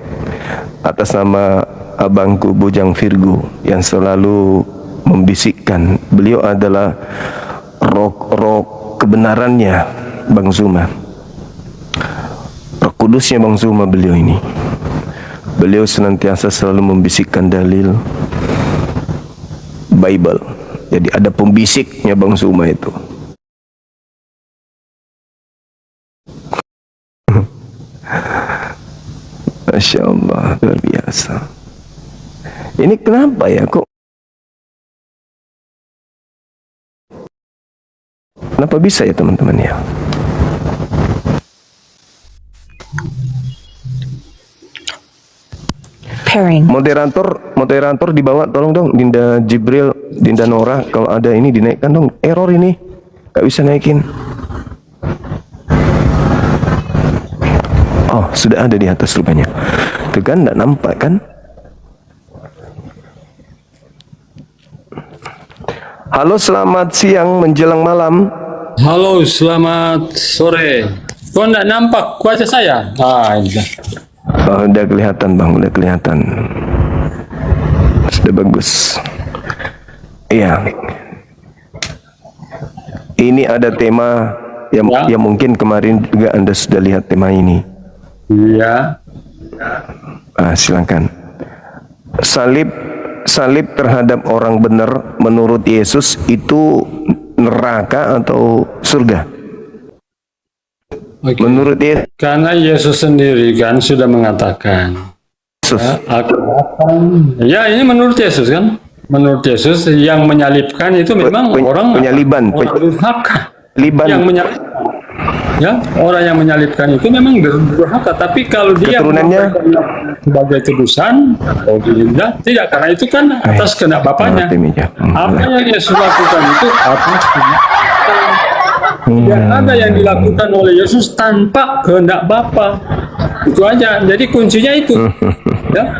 atas nama abangku Bojang Virgo yang selalu membisikkan. Beliau adalah roh kebenarannya Bang Zuma. Roh kudusnya Bang Zuma beliau ini. Beliau senantiasa selalu membisikkan dalil Bible. Jadi ada pembisiknya Bang Zuma itu. Masya Allah, luar biasa. Ini kenapa ya kok? Kenapa bisa ya teman-teman ya? Moderator dibawa tolong dong, Dinda Jibril, Dinda Nora, kalau ada ini dinaikkan dong. Error ini, gak bisa naikin. Oh, sudah ada di atas rupanya. Itu kan gak nampak kan? Halo, selamat siang menjelang malam. Halo, selamat sore. Kok enggak nampak wajah saya? Oh, udah kelihatan Bang, udah kelihatan. Sudah bagus. Iya. Ini ada tema yang mungkin kemarin juga Anda sudah lihat tema ini. Iya. Silakan. Salib terhadap orang benar menurut Yesus itu neraka atau surga? Okay. Menurut Yesus. Karena Yesus sendiri kan sudah mengatakan, ya, ya ini menurut Yesus kan, menurut Yesus yang menyalibkan itu memang orang durhaka. Yang menyalibkan, ya orang yang menyalibkan itu memang durhaka. Tapi kalau dia sebagai tebusan, tidak, karena itu kan atas kehendak Bapaknya. Apa yang Yesus lakukan itu atas tidak ada yang dilakukan oleh Yesus tanpa kehendak Bapa. Itu aja. Jadi kuncinya itu. Ya.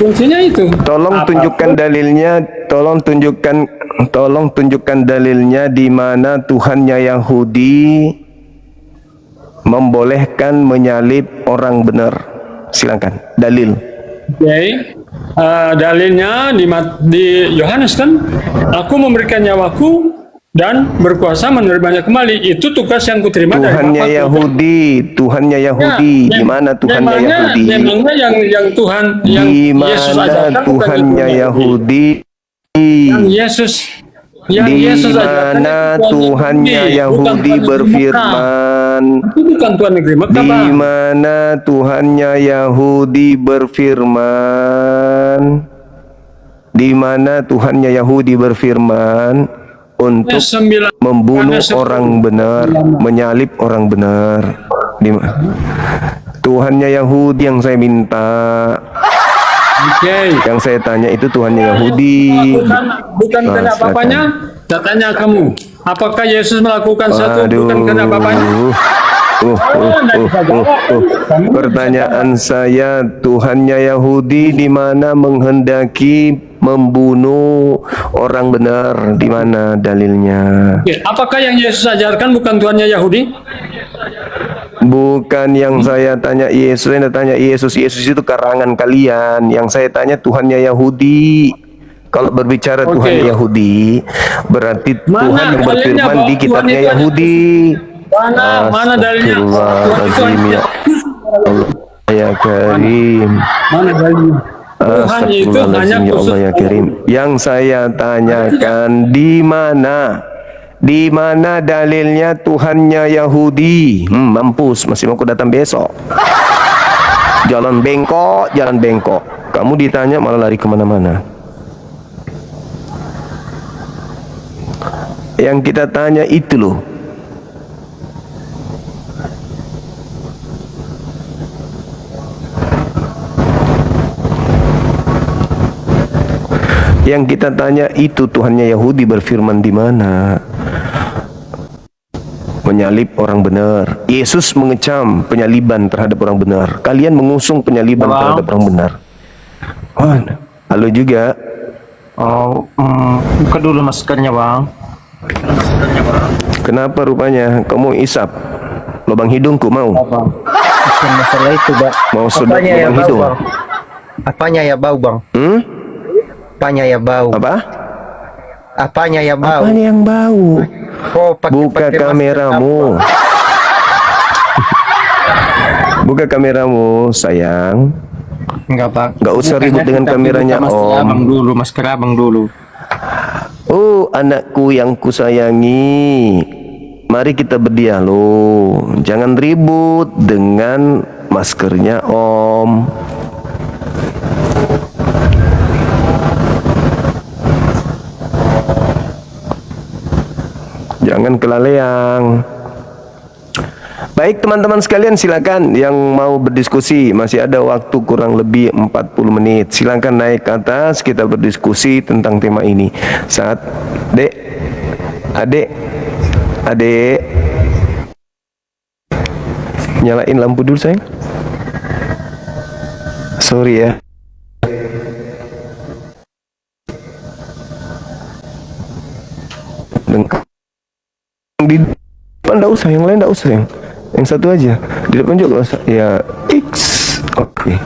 Kuncinya itu. Tolong tunjukkan dalilnya, tolong tunjukkan dalilnya di mana Tuhannya Yahudi membolehkan menyalib orang benar. Silakan, dalil. Okay. Dalilnya di Yohanes kan, aku memberikan nyawaku dan berkuasa menerimanya kembali. Itu tugas yang kuterima dari Bapa. Tuhannya Yahudi. Di mana Tuhannya Yahudi? Memangnya yang Tuhan yang Yesus ajarkan Tuhannya Yahudi? Yang Yesus mana Tuhannya Yahudi berfirman? Itu bukan Tuhan negeri Mekah. Di mana Tuhannya Yahudi berfirman? Di mana Tuhannya Yahudi berfirman untuk membunuh orang benar, menyalib orang benar? Tuhannya Yahudi yang saya minta. Yang saya tanya itu Tuhannya Yahudi. Bukan kehendak Bapaknya. Saya tanya kamu, apakah Yesus melakukan satu bukan kehendak Bapaknya? Pertanyaan saya, Tuhannya Yahudi di mana menghendaki membunuh orang benar? Di mana dalilnya? Apakah yang Yesus ajarkan bukan Tuhannya Yahudi? Bukan yang saya tanya Yesus, saya tanya Yesus itu karangan kalian. Yang saya tanya Tuhannya Yahudi. Kalau berbicara Tuhan Yahudi, berarti Tuhan yang berfirman di kitabnya Yahudi. Mana dalilnya? Ya Karim. Mana dalilnya? Tuhan itu hanya Astagfirullahaladzim, ya khusus Allah ya Karim. Yang saya tanyakan di mana dalilnya Tuhannya Yahudi? Mampus, masih mau aku datang besok. Jalan bengkok. Kamu ditanya malah lari kemana-mana. Yang kita tanya itu loh. Yang kita tanya itu Tuhannya Yahudi berfirman di mana? Menyalib orang benar. Yesus mengecam penyaliban terhadap orang benar. Kalian mengusung penyaliban terhadap orang benar. Oh, halo juga. Oh, buka dulu maskernya bang. Kenapa rupanya kamu isap lubang hidungku mau? Bang, bukan masalah itu bang. Mau sedot lubang hidung? Bang? Apanya ya bau bang? Apanya ya bau? Apa? Apanya ya bau? Apanya yang bau? Oh, Buka kameramu. Buka kameramu, sayang. Enggak bang. Enggak usah ribut dengan kameranya, Om. Masker abang dulu. Oh, anakku yang kusayangi. Mari kita berdialog. Jangan ribut dengan maskernya, Om. Jangan kelaleang. Baik teman-teman sekalian, silakan yang mau berdiskusi, masih ada waktu kurang lebih 40 menit. Silakan naik ke atas, kita berdiskusi tentang tema ini. Saat Adek nyalain lampu dulu sayang. Sorry ya. Di depan enggak usah, yang lain enggak usah sayang. Yang satu aja, di depan juga enggak usah. Ya, X. Oke.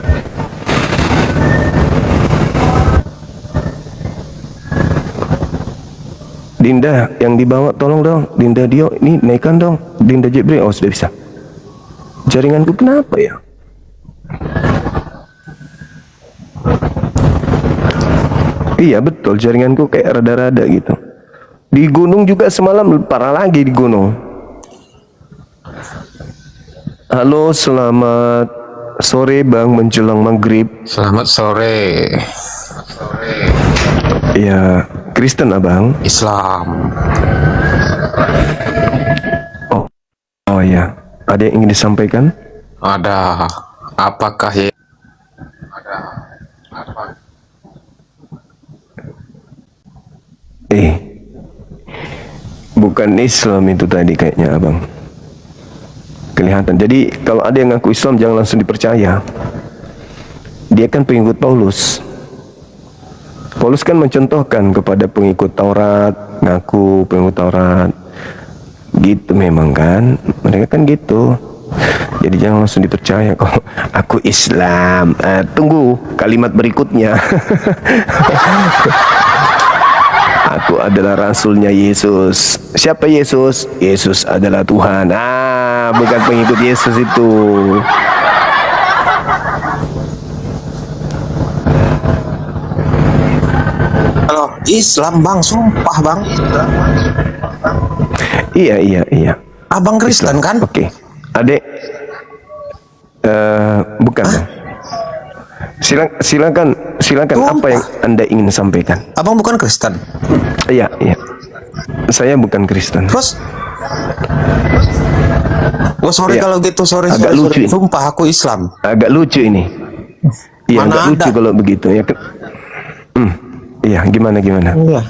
Dinda yang dibawa tolong dong. Dinda Dio, ini naikkan dong. Dinda Jibril, oh sudah bisa. Jaringanku kenapa ya? Iya betul, jaringanku kayak rada-rada gitu. Di gunung juga semalam parah lagi di gunung. Halo, selamat sore Bang, menjelang maghrib. Selamat sore. Ya, Kristen Abang. Islam. Oh ya, ada yang ingin disampaikan? Ada. Apakah ya? Bukan Islam itu tadi kayaknya Abang. Kelihatan. Jadi kalau ada yang ngaku Islam jangan langsung dipercaya. Dia kan pengikut Paulus. Paulus kan mencontohkan kepada pengikut Taurat, ngaku pengikut Taurat. Gitu memang kan. Mereka kan gitu. Jadi jangan langsung dipercaya kok. Aku Islam. Tunggu kalimat berikutnya. Aku adalah rasulnya Yesus. Siapa Yesus? Yesus adalah Tuhan. Bukan pengikut Yesus itu. Kalau Islam bang, sumpah bang. Iya. Abang Kristen Islam. kan? Oke. Adek. Bukan. Silakan apa yang Anda ingin sampaikan? Abang bukan Kristen? Iya. Saya bukan Kristen. Terus? Oh sorry Ya. kalau gitu, sorry. Agak lucu. Sumpah aku Islam. Agak lucu ini. Iya, agak lucu kalau begitu ya. Iya, gimana? Iya.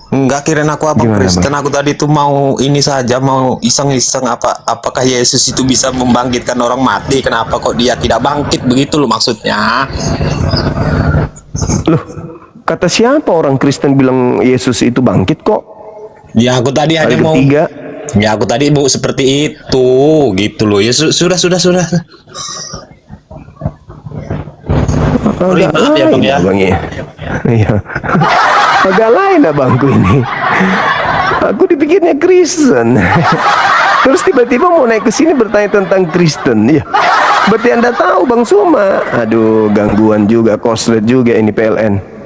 Enggak, kirain aku abang Gimana, Kristen. Aku tadi tuh mau ini saja, mau iseng-iseng apakah Yesus itu bisa membangkitkan orang mati? Kenapa kok dia tidak bangkit, begitu loh maksudnya. Loh, kata siapa orang Kristen bilang Yesus itu bangkit kok? Ya aku tadi hanya Hari mau. ketiga. Ya aku tadi mau seperti itu, gitu loh. Ya sudah. Agak Maaf ya, Bang, lain ya. Bang, ya. Iya. Agak lain abangku ini. Aku dipikirnya Kristen. Terus tiba-tiba mau naik ke sini bertanya tentang Kristen. Ya. Berarti Anda tahu Bang Suma. Aduh, gangguan juga, koslet juga ini PLN.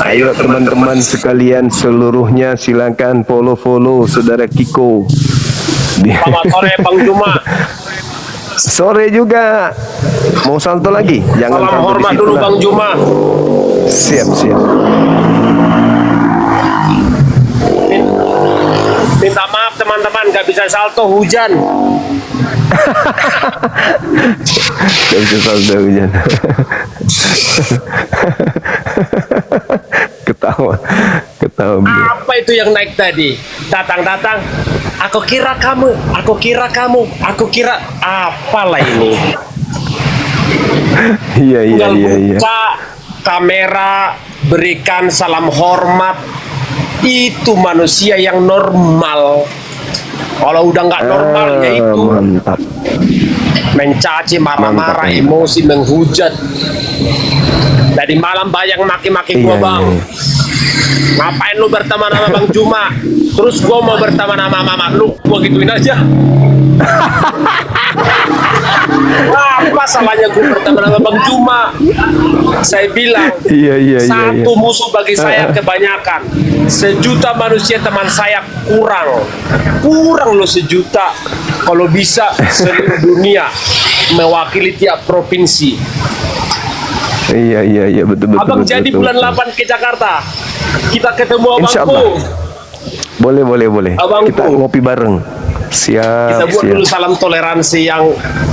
Ayo teman-teman sekalian seluruhnya silakan follow Saudara Kiko. Selamat sore Bang Juma. Sore juga. Mau salto lagi? Jangan Salam salto hormat di situ dulu lah. Bang Juma. Siap. Minta maaf teman-teman, gak bisa salto hujan. Gak bisa salto hujan. Ketawa beliau. Apa itu yang naik tadi? Datang. Aku kira kamu. Apalah ini? Iya. Buka kamera, berikan salam hormat. Itu manusia yang normal. Kalau udah nggak normalnya itu mantap. mencaci, marah-marah, emosi, menghujat. Tadi malam bayang maki-maki gua, Bang. Ngapain lu berteman sama Bang Juma? Terus gua mau berteman sama mama lu, gua gituin aja. Apa salahnya gua berteman sama Bang Juma? Saya bilang, satu musuh bagi saya kebanyakan. 1 juta manusia teman saya kurang lo 1 juta. Kalau bisa seluruh dunia mewakili tiap provinsi. Iya, betul. Abang jadi bulan 8 ke Jakarta. Kita ketemu abangku. Boleh. Abangku. Kita ngopi bareng. Siap. Kita buat dulu salam toleransi yang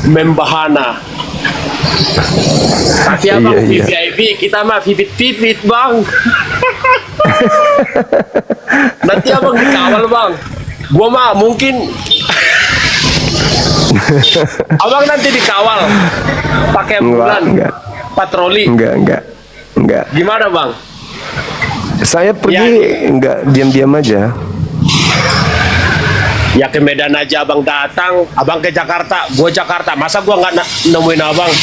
membahana. Tapi abang VIP, kita mah vivit Bang. Nanti abang dikawal Bang. Gua mah mungkin abang nanti dikawal pakai bulan patroli. Enggak. Gimana Bang? Saya pergi enggak diam-diam aja. Ya ke Medan aja abang datang, abang ke Jakarta, gua Jakarta. Masa gua nggak nemuin abang?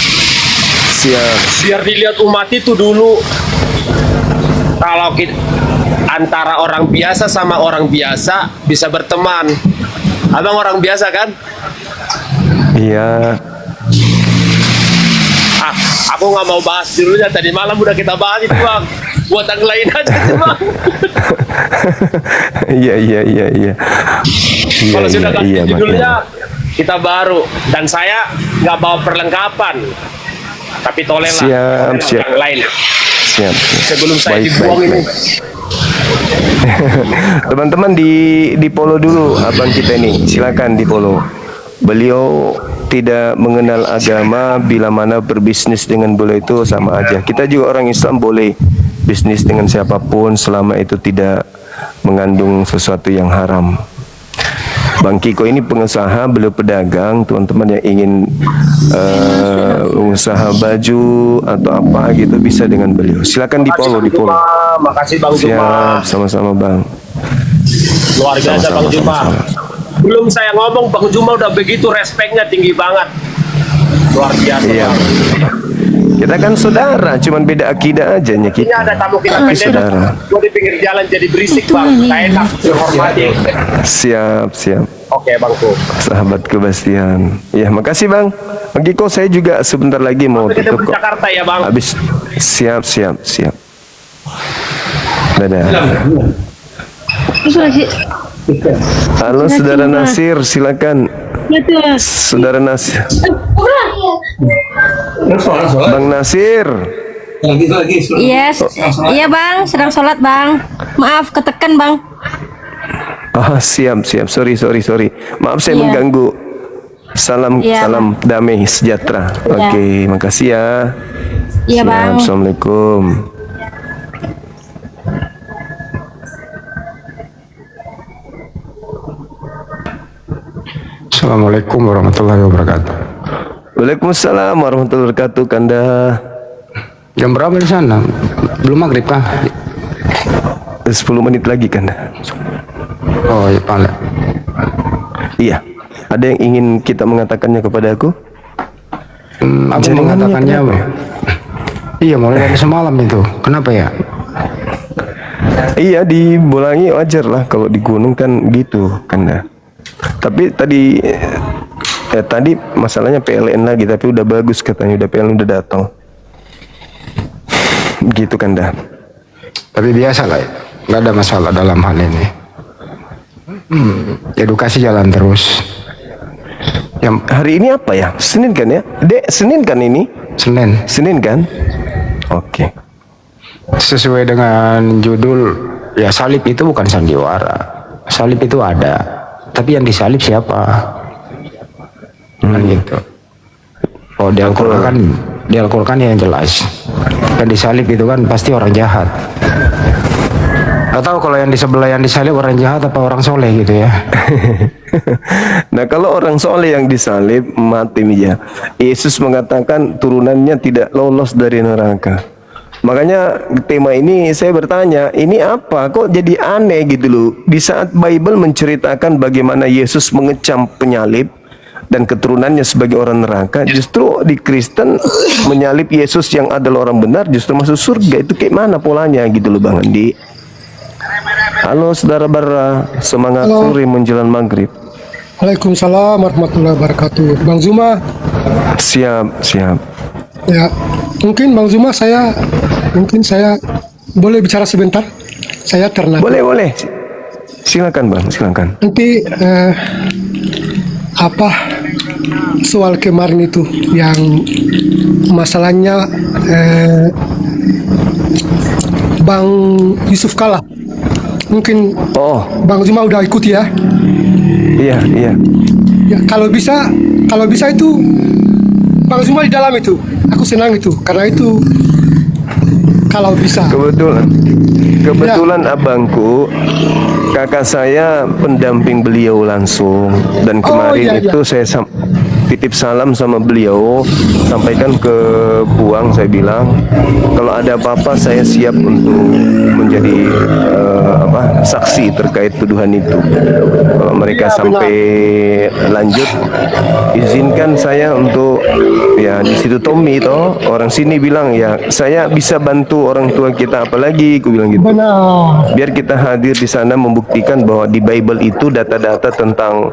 Siap. Biar dilihat umat itu dulu. Kalau kita antara orang biasa sama orang biasa bisa berteman. Abang orang biasa kan? Iya. Aku nggak mau bahas dulunya, tadi malam udah kita bahas itu Bang. Buat yang lain aja sih Bang. Iya. Kalau sudah ganti judulnya kita baru, dan saya nggak bawa perlengkapan, tapi toleh lah. Siap. Yang lain. Siap. Sebelum saya dibuang ini. Teman-teman di follow dulu abang kita ini. Silakan di follow. Beliau tidak mengenal agama, bila mana berbisnis dengan beliau itu sama aja. Kita juga orang Islam boleh bisnis dengan siapapun selama itu tidak mengandung sesuatu yang haram. Bang Kiko ini pengusaha, beliau pedagang. Teman-teman yang ingin usaha baju atau apa gitu bisa dengan beliau. Silakan di follow. Makasih Bang Juma. Sama-sama Bang. Luar biasa Bang Juma. Belum saya ngomong Bang Juma udah begitu, respeknya tinggi banget. Luar biasa. Iya. Kita kan saudara, cuman beda akidah aja nya Ini kita. ada tamu kita pendek. Saudara. Gua di pinggir jalan jadi berisik Bang. Saya enak dihormati. Siap. Oke Bangku. Sahabatku Bastian. Ya, makasih Bang. Bang Kiko, saya juga sebentar lagi mau Kita tutup di kok. Jakarta ya Bang. Habis. Siap. Dadah. Halo Saudara Nasir, silakan. Saudara Nasir. Bang Nasir. Yes. Iya Bang, sedang sholat Bang. Maaf ketekan Bang. Siap. Sorry. Maaf saya mengganggu. Salam damai sejahtera. Oke, makasih ya. Iya Bang. Assalamualaikum. Assalamualaikum warahmatullahi wabarakatuh. Waalaikumsalam warahmatullahi wabarakatuh. Kanda. Jam berapa di sana? Belum maghrib kah? 10 menit lagi Kanda. Oh ya Pak. Iya. Ada yang ingin kita mengatakannya kepada aku? Aku mengatakannya apa? Iya, mulai dari semalam itu. Kenapa ya? Iya, di Bolangi wajar lah, kalau di gunung kan gitu kan dah. Tapi tadi tadi masalahnya PLN lagi, tapi udah bagus katanya, udah PLN udah datang. Gitu kan dah. Tapi biasa lah, nggak ada masalah dalam hal ini. Edukasi jalan terus. Yang hari ini apa ya? Senin kan ya? Dek, Senin kan ini? Senin kan? Oke. Sesuai dengan judul, ya salib itu bukan sandiwara. Salib itu ada, tapi yang disalib siapa? Kan gitu. Oh, di Al-Quran yang jelas. Yang disalib itu kan pasti orang jahat. Gak tahu kalau yang di sebelah yang disalib orang jahat apa orang soleh gitu ya. Nah, kalau orang soleh yang disalib mati ya. Yesus mengatakan turunannya tidak lolos dari neraka. Makanya tema ini saya bertanya, ini apa? Kok jadi aneh gitu loh? Di saat Bible menceritakan bagaimana Yesus mengecam penyalib dan keturunannya sebagai orang neraka, justru di Kristen menyalib Yesus yang adalah orang benar justru masuk surga. Itu kayak mana polanya gitu loh Bang Andi? Halo saudara Bara, semangat sore menjelang maghrib. Waalaikumsalam warahmatullahi wabarakatuh. Bang Zuma. Siap. Ya, mungkin Bang Zuma saya boleh bicara sebentar. Saya ternak. Boleh. Silakan Bang, silakan. Nanti soal kemarin itu yang masalahnya Bang Yusuf Kala. Mungkin Bang Zuma udah ikuti ya. Iya. Ya, kalau bisa itu Bang Zuma di dalam itu. Aku senang itu karena itu kalau bisa. Kebetulan abangku, kakak saya pendamping beliau langsung, dan kemarin itu saya titip salam sama beliau, sampaikan ke Buang, saya bilang kalau ada apa-apa saya siap untuk menjadi saksi terkait tuduhan itu. Kalau mereka sampai lanjut, izinkan saya untuk ya di situ. Tommy toh orang sini bilang ya saya bisa bantu orang tua kita, apalagi aku bilang gitu. Biar kita hadir di sana membuktikan bahwa di Bible itu data-data tentang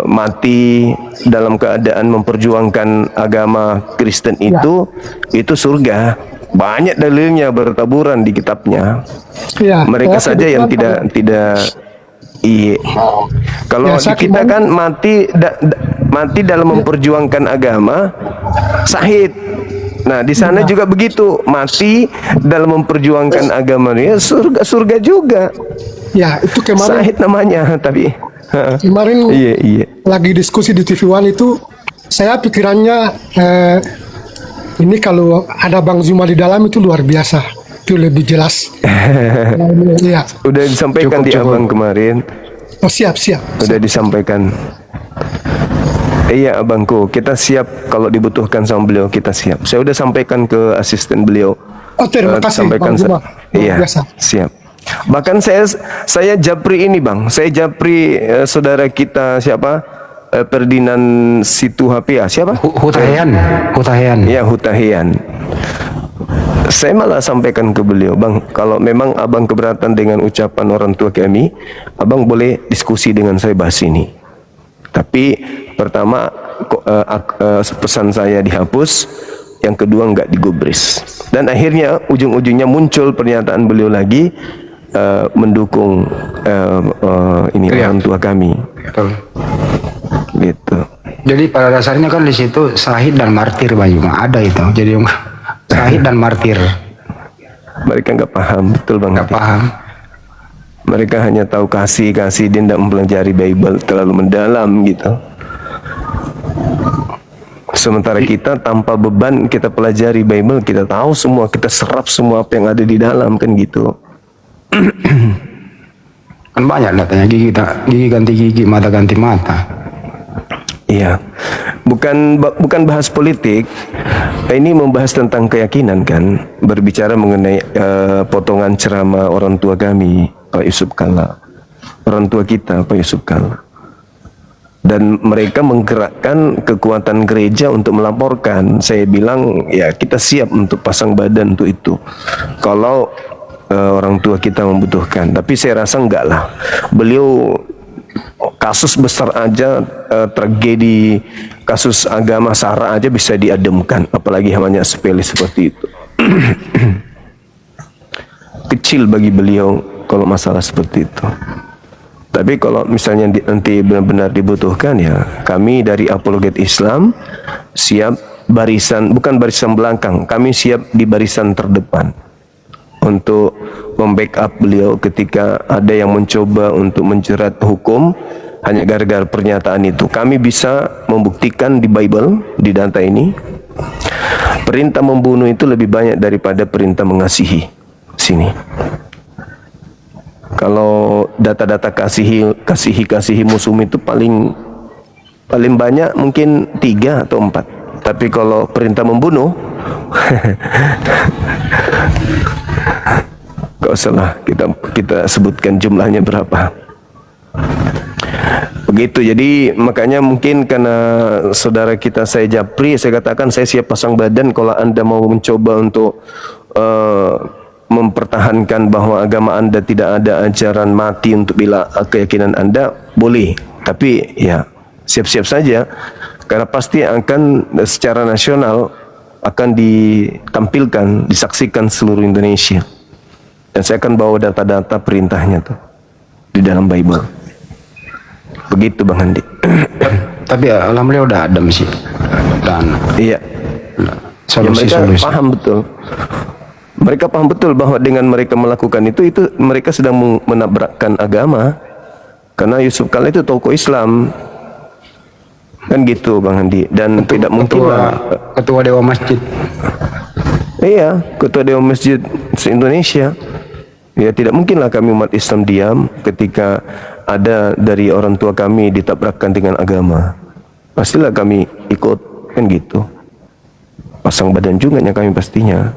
mati dalam keadaan memperjuangkan agama Kristen itu surga. Banyak dalilnya bertaburan di kitabnya. Ya, mereka saja yang tidak iya. Kalau di kita kan mati dalam memperjuangkan agama, syahid. Nah, di sana juga begitu, mati dalam memperjuangkan agamanya, surga juga. Ya, itu kemarin syahid namanya, tapi kemarin iya. Lagi diskusi di TV One itu, saya pikirannya ini kalau ada Bang Zuma di dalam itu luar biasa, itu lebih jelas. Iya. Udah disampaikan di abang kemarin. Oh, siap. Udah disampaikan. Iya abangku, kita siap kalau dibutuhkan sama beliau, kita siap. Saya udah sampaikan ke asisten beliau. Oh, terima kasih Bang Zuma. Iya, siap. Bahkan saya japri ini Bang, saya japri saudara kita siapa? Ferdinand Situhapia, siapa? Hutahian. Ya, Hutahian. Saya malah sampaikan ke beliau, Bang, kalau memang abang keberatan dengan ucapan orang tua kami, abang boleh diskusi dengan saya bahas ini. Tapi pertama pesan saya dihapus, yang kedua nggak digubris. Dan akhirnya ujung-ujungnya muncul pernyataan beliau lagi mendukung orang tua kami. Betul. Gitu. Jadi pada dasarnya kan di situ syahid dan martir, Bang Zuma, ada itu. Jadi syahid dan martir. Mereka nggak paham, betul Bang. Nggak paham. Mereka hanya tahu kasih, dia tidak mempelajari Bible terlalu mendalam gitu. Sementara kita tanpa beban, kita pelajari Bible, kita tahu semua, kita serap semua apa yang ada di dalam, kan gitu. Kan banyak datanya, gigi ganti gigi, mata ganti mata. Iya, bukan bahas politik. Ini membahas tentang keyakinan kan, berbicara mengenai potongan ceramah orang tua kami, Pak Yusuf Kala, orang tua kita, Pak Yusuf Kala. dan mereka menggerakkan kekuatan gereja untuk melaporkan. Saya bilang ya kita siap untuk pasang badan untuk itu kalau orang tua kita membutuhkan. Tapi saya rasa enggak lah, beliau kasus besar aja, tragedi kasus agama SARA aja bisa diademkan, apalagi hanya sepele seperti itu. Kecil bagi beliau kalau masalah seperti itu. Tapi kalau misalnya nanti benar-benar dibutuhkan, ya kami dari Apologet Islam siap barisan, bukan barisan belakang, kami siap di barisan terdepan untuk membackup beliau ketika ada yang mencoba untuk menjerat hukum hanya gara-gara pernyataan itu. Kami bisa membuktikan di Bible, di data ini, perintah membunuh itu lebih banyak daripada perintah mengasihi. Sini. Kalau data-data kasihi musuh itu paling banyak mungkin 3 atau 4. Tapi kalau perintah membunuh gak usah lah kita sebutkan jumlahnya berapa. Begitu. Jadi makanya mungkin karena saudara kita saya Japri, saya katakan saya siap pasang badan kalau Anda mau mencoba untuk mempertahankan bahwa agama Anda tidak ada ajaran mati untuk bela keyakinan Anda, boleh. Tapi ya siap-siap saja, karena pasti akan secara nasional akan ditampilkan, disaksikan seluruh Indonesia. Dan saya akan bawa data-data perintahnya tuh di dalam Bible. Begitu Bang Andi. Tapi alhamdulillah udah adem sih. Dan iya. Mereka paham betul. Mereka paham betul bahwa dengan mereka melakukan itu mereka sedang menabrakkan agama. Karena Yusuf Kala itu tokoh Islam. Kan gitu Bang Andi. Dan tidak mungkin ketua Dewa Masjid. Iya, ketua Dewa Masjid se-Indonesia. Ya tidak mungkinlah kami umat Islam diam ketika ada dari orang tua kami ditabrakkan dengan agama. Pastilah kami ikut, kan gitu. Pasang badan juga kami pastinya.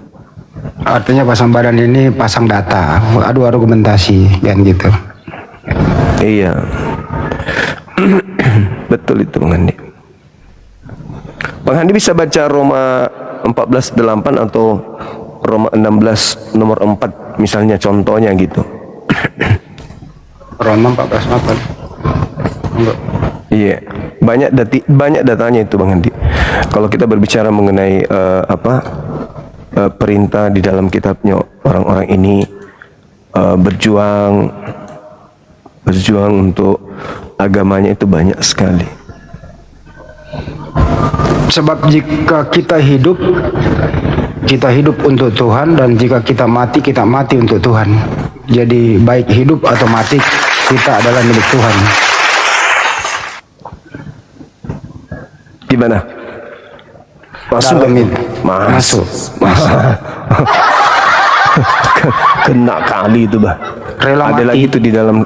Artinya pasang badan ini pasang data, adu argumentasi, kan gitu. Iya. Betul itu Bang Andi. Bang Andi bisa baca Roma 14:8 atau Roma 16 nomor 4 misalnya, contohnya gitu. Roma 14:8. Iya, banyak datanya itu Bang Andi. Kalau kita berbicara mengenai perintah di dalam kitabnya, orang-orang ini berjuang untuk agamanya itu banyak sekali. Sebab jika kita hidup untuk Tuhan, dan jika kita mati untuk Tuhan. Jadi baik hidup atau mati, kita adalah milik Tuhan. Gimana? Masuk masuk. Kena kali itu bah. Ada lagi itu di dalam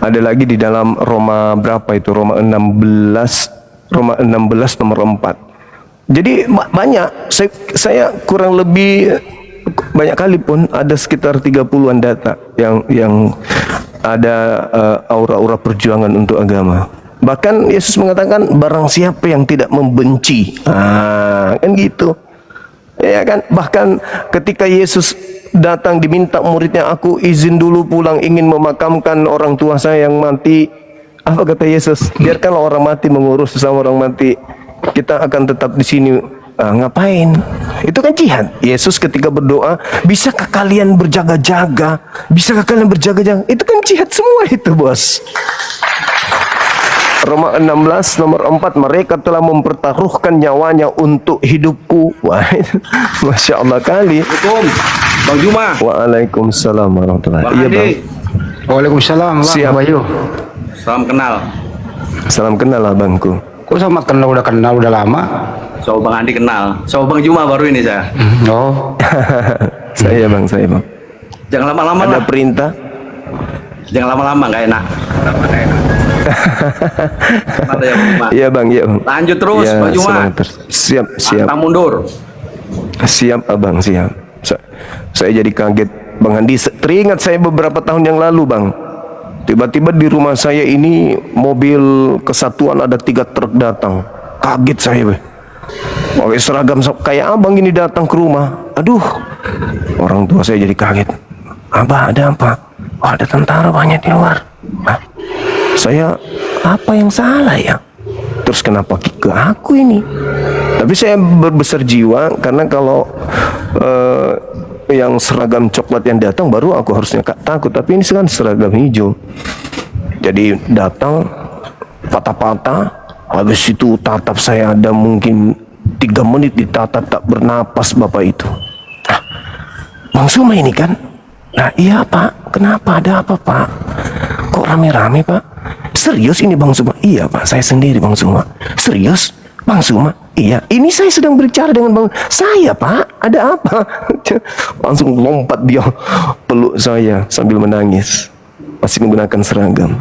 ada lagi di dalam Roma berapa itu? Roma 16 nomor 4. Jadi banyak, saya kurang lebih banyak kali pun ada sekitar 30-an data yang ada aura-aura perjuangan untuk agama. Bahkan Yesus mengatakan barang siapa yang tidak membenci, kan gitu. Ya kan, bahkan ketika Yesus datang diminta muridnya, aku izin dulu pulang, ingin memakamkan orang tua saya yang mati. Apa kata Yesus? Biarkanlah orang mati mengurus sesama orang mati. Kita akan tetap di sini. Ngapain? Itu kan jihad. Yesus ketika berdoa, bisakah kalian berjaga-jaga? Bisakah kalian berjaga-jaga? Itu kan jihad semua itu, bos. Roma 16 nomor 4, mereka telah mempertaruhkan nyawanya untuk hidupku. Wah, Masya Allah kali. Assalamualaikum Bang Juma. Waalaikumsalam warahmatullahi wabarakatuh. Iya Bang. Waalaikumsalam Bang. Siap. Bayu. Salam kenal. Salam kenal abangku. Kok sama kenal udah lama? So Bang Andi kenal. So Bang Juma baru ini saya. Oh. saya Bang. Jangan lama-lama Ada lah. perintah? Jangan lama-lama, nggak enak. Iya Bang, iya Bang. Lanjut terus, ya, Bang Juma. Siap. Pantang mundur. Siap Abang, siap. Saya jadi kaget Bang Andi, teringat saya beberapa tahun yang lalu Bang. Tiba-tiba di rumah saya ini mobil kesatuan ada 3 truk datang. Kaget saya, weh. Pakai seragam kayak abang ini datang ke rumah. Aduh, orang tua saya jadi kaget. Abah, ada apa? Oh, ada tentara banyak di luar. Nah, saya, apa yang salah ya? Terus kenapa ke aku ini? Tapi saya berbesar jiwa karena kalau yang seragam coklat yang datang baru aku harusnya takut, tapi ini kan seragam hijau. Jadi datang patah-patah, habis itu tatap saya ada mungkin 3 menit ditatap tak bernapas bapak itu. Ah, Bang Suma ini kan? Nah iya Pak, kenapa, ada apa Pak? Kok rame-rame Pak? Serius ini Bang Suma? Iya Pak, saya sendiri Bang Suma. Serius? Bang Suma? Iya, ini saya sedang berbicara dengan Bang. Saya Pak, ada apa? Langsung lompat dia peluk saya sambil menangis. Masih menggunakan seragam.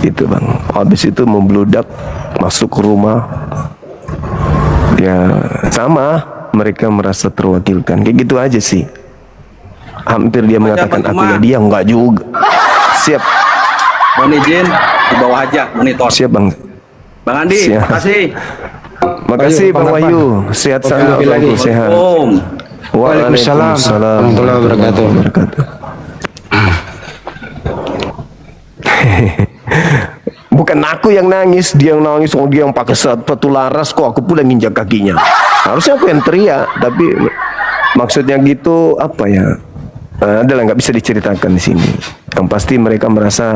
Itu Bang. Habis itu membludak masuk ke rumah. Ya sama, mereka merasa terwakilkan. Kayak gitu aja sih. Hampir dia mengatakan aku ya, dia enggak juga. Siap. Mohon izin di bawah aja monitor. Siap Bang. Bang Andi, Siap. makasih. Makasih Bang Wahyu. Sehat selalu, Bang. Sehat. Waalaikumsalam warahmatullahi wabarakatuh. Bukan aku yang nangis, dia yang nangis. Oh, dia yang pakai sepatu laras, kok aku pula nginjak kakinya. Harusnya aku yang teriak, tapi maksudnya gitu apa ya? Adalah nggak bisa diceritakan di sini. Yang pasti mereka merasa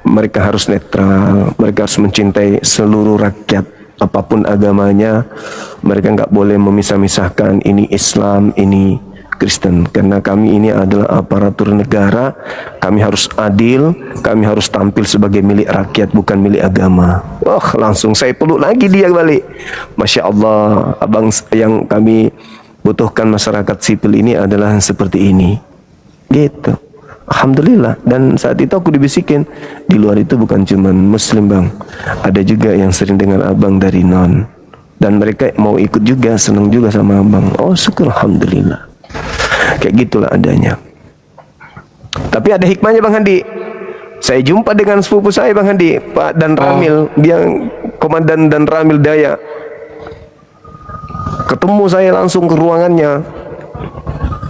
mereka harus netral, mereka harus mencintai seluruh rakyat apapun agamanya. Mereka nggak boleh memisah-misahkan ini Islam, ini Kristen, karena kami ini adalah aparatur negara. Kami harus adil, kami harus tampil sebagai milik rakyat, bukan milik agama. Wah, langsung saya peluk lagi dia balik. Masya Allah, abang, yang kami butuhkan masyarakat sipil ini adalah seperti ini, gitu. Alhamdulillah. Dan saat itu aku dibisikin, di luar itu bukan cuma Muslim Bang, ada juga yang sering dengan abang dari non, dan mereka mau ikut juga, senang juga sama abang. Oh syukur, Alhamdulillah. Kayak gitulah adanya. Tapi ada hikmahnya Bang Handi. Saya jumpa dengan sepupu saya Bang Handi, Pak Dan Ramil, dia komandan Dan Ramil Daya. Ketemu saya langsung ke ruangannya.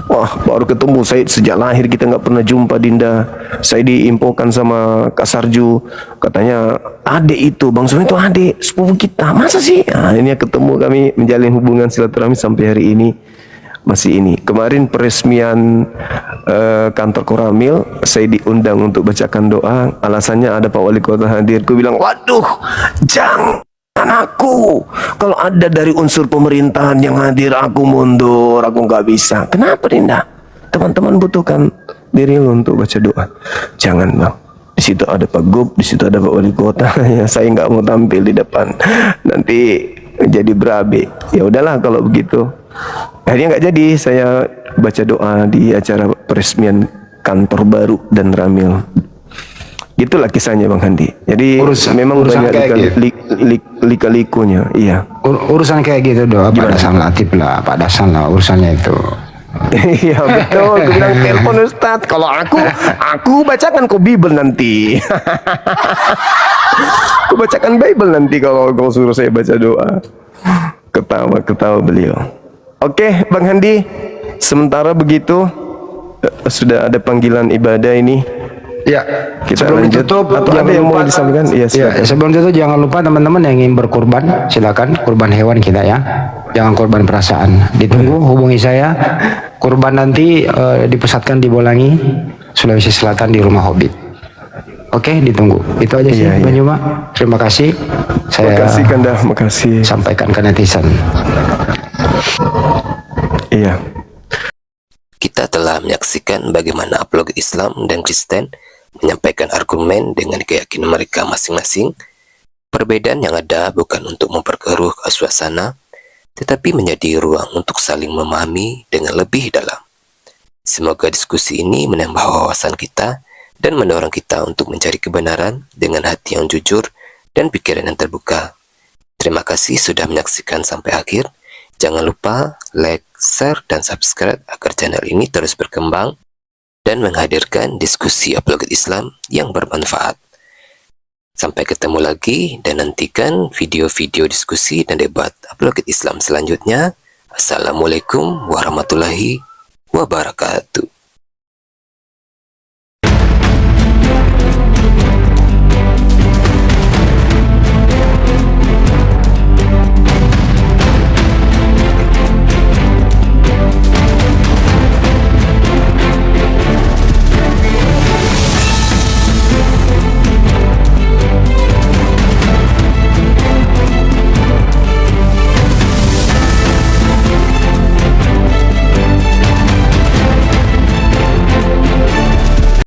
Wah, baru ketemu. Saya sejak lahir kita nggak pernah jumpa Dinda. Saya diinfokan sama Kak Sarju, katanya adik itu Bang Suma itu adik sepupu kita. Masa sih? Nah, ini ketemu, kami menjalin hubungan silaturahmi sampai hari ini. Masih ini. Kemarin peresmian kantor Koramil, saya diundang untuk bacakan doa. Alasannya ada Pak Wali Kota hadir. Aku bilang, waduh, jangan aku. Kalau ada dari unsur pemerintahan yang hadir, aku mundur, aku nggak bisa. Kenapa Dinda? Teman-teman butuhkan diri lo untuk baca doa. Jangan Bang. Di situ ada Pak Gub, di situ ada Pak Wali Kota. Ya, saya nggak mau tampil di depan. Nanti jadi berabe. Ya udahlah kalau begitu. Akhirnya nggak jadi saya baca doa di acara peresmian kantor baru Dan Ramil. Gitulah kisahnya Bang Handi. Jadi memang banyak lika-likunya. Iya. Urusan kayak gitu doa pada sang latif lah, Pak Dasan lah urusannya itu. Iya betul. Aku bilang telepon Ustadz. Kalau aku bacakan kau Bible nanti. Aku bacakan Bible nanti kalau kau suruh saya baca doa. Ketawa beliau. Oke Bang Handi, sementara begitu sudah ada panggilan ibadah ini. Ya, kita sebelum lanjut. ditutup, Atau ada yang mau disampaikan? Iya, sebelum ditutup jangan lupa teman-teman yang ingin berkurban, silakan kurban hewan kita ya. Jangan kurban perasaan. Ditunggu, hubungi saya. Kurban nanti dipusatkan di Bolangi, Sulawesi Selatan di Rumah Hobbit. Oke, ditunggu. Itu aja sih, Bang Juma. Terima kasih. Saya makasih Kanda, makasih. Sampaikan ke netizen. Iya. Kita telah menyaksikan bagaimana apologet Islam dan Kristen menyampaikan argumen dengan keyakinan mereka masing-masing. Perbedaan yang ada bukan untuk memperkeruh suasana, tetapi menjadi ruang untuk saling memahami dengan lebih dalam. Semoga diskusi ini menambah wawasan kita dan mendorong kita untuk mencari kebenaran dengan hati yang jujur dan pikiran yang terbuka. Terima kasih sudah menyaksikan sampai akhir. Jangan lupa like, share, dan subscribe agar channel ini terus berkembang dan menghadirkan diskusi apologet Islam yang bermanfaat. Sampai ketemu lagi dan nantikan video-video diskusi dan debat apologet Islam selanjutnya. Assalamualaikum warahmatullahi wabarakatuh.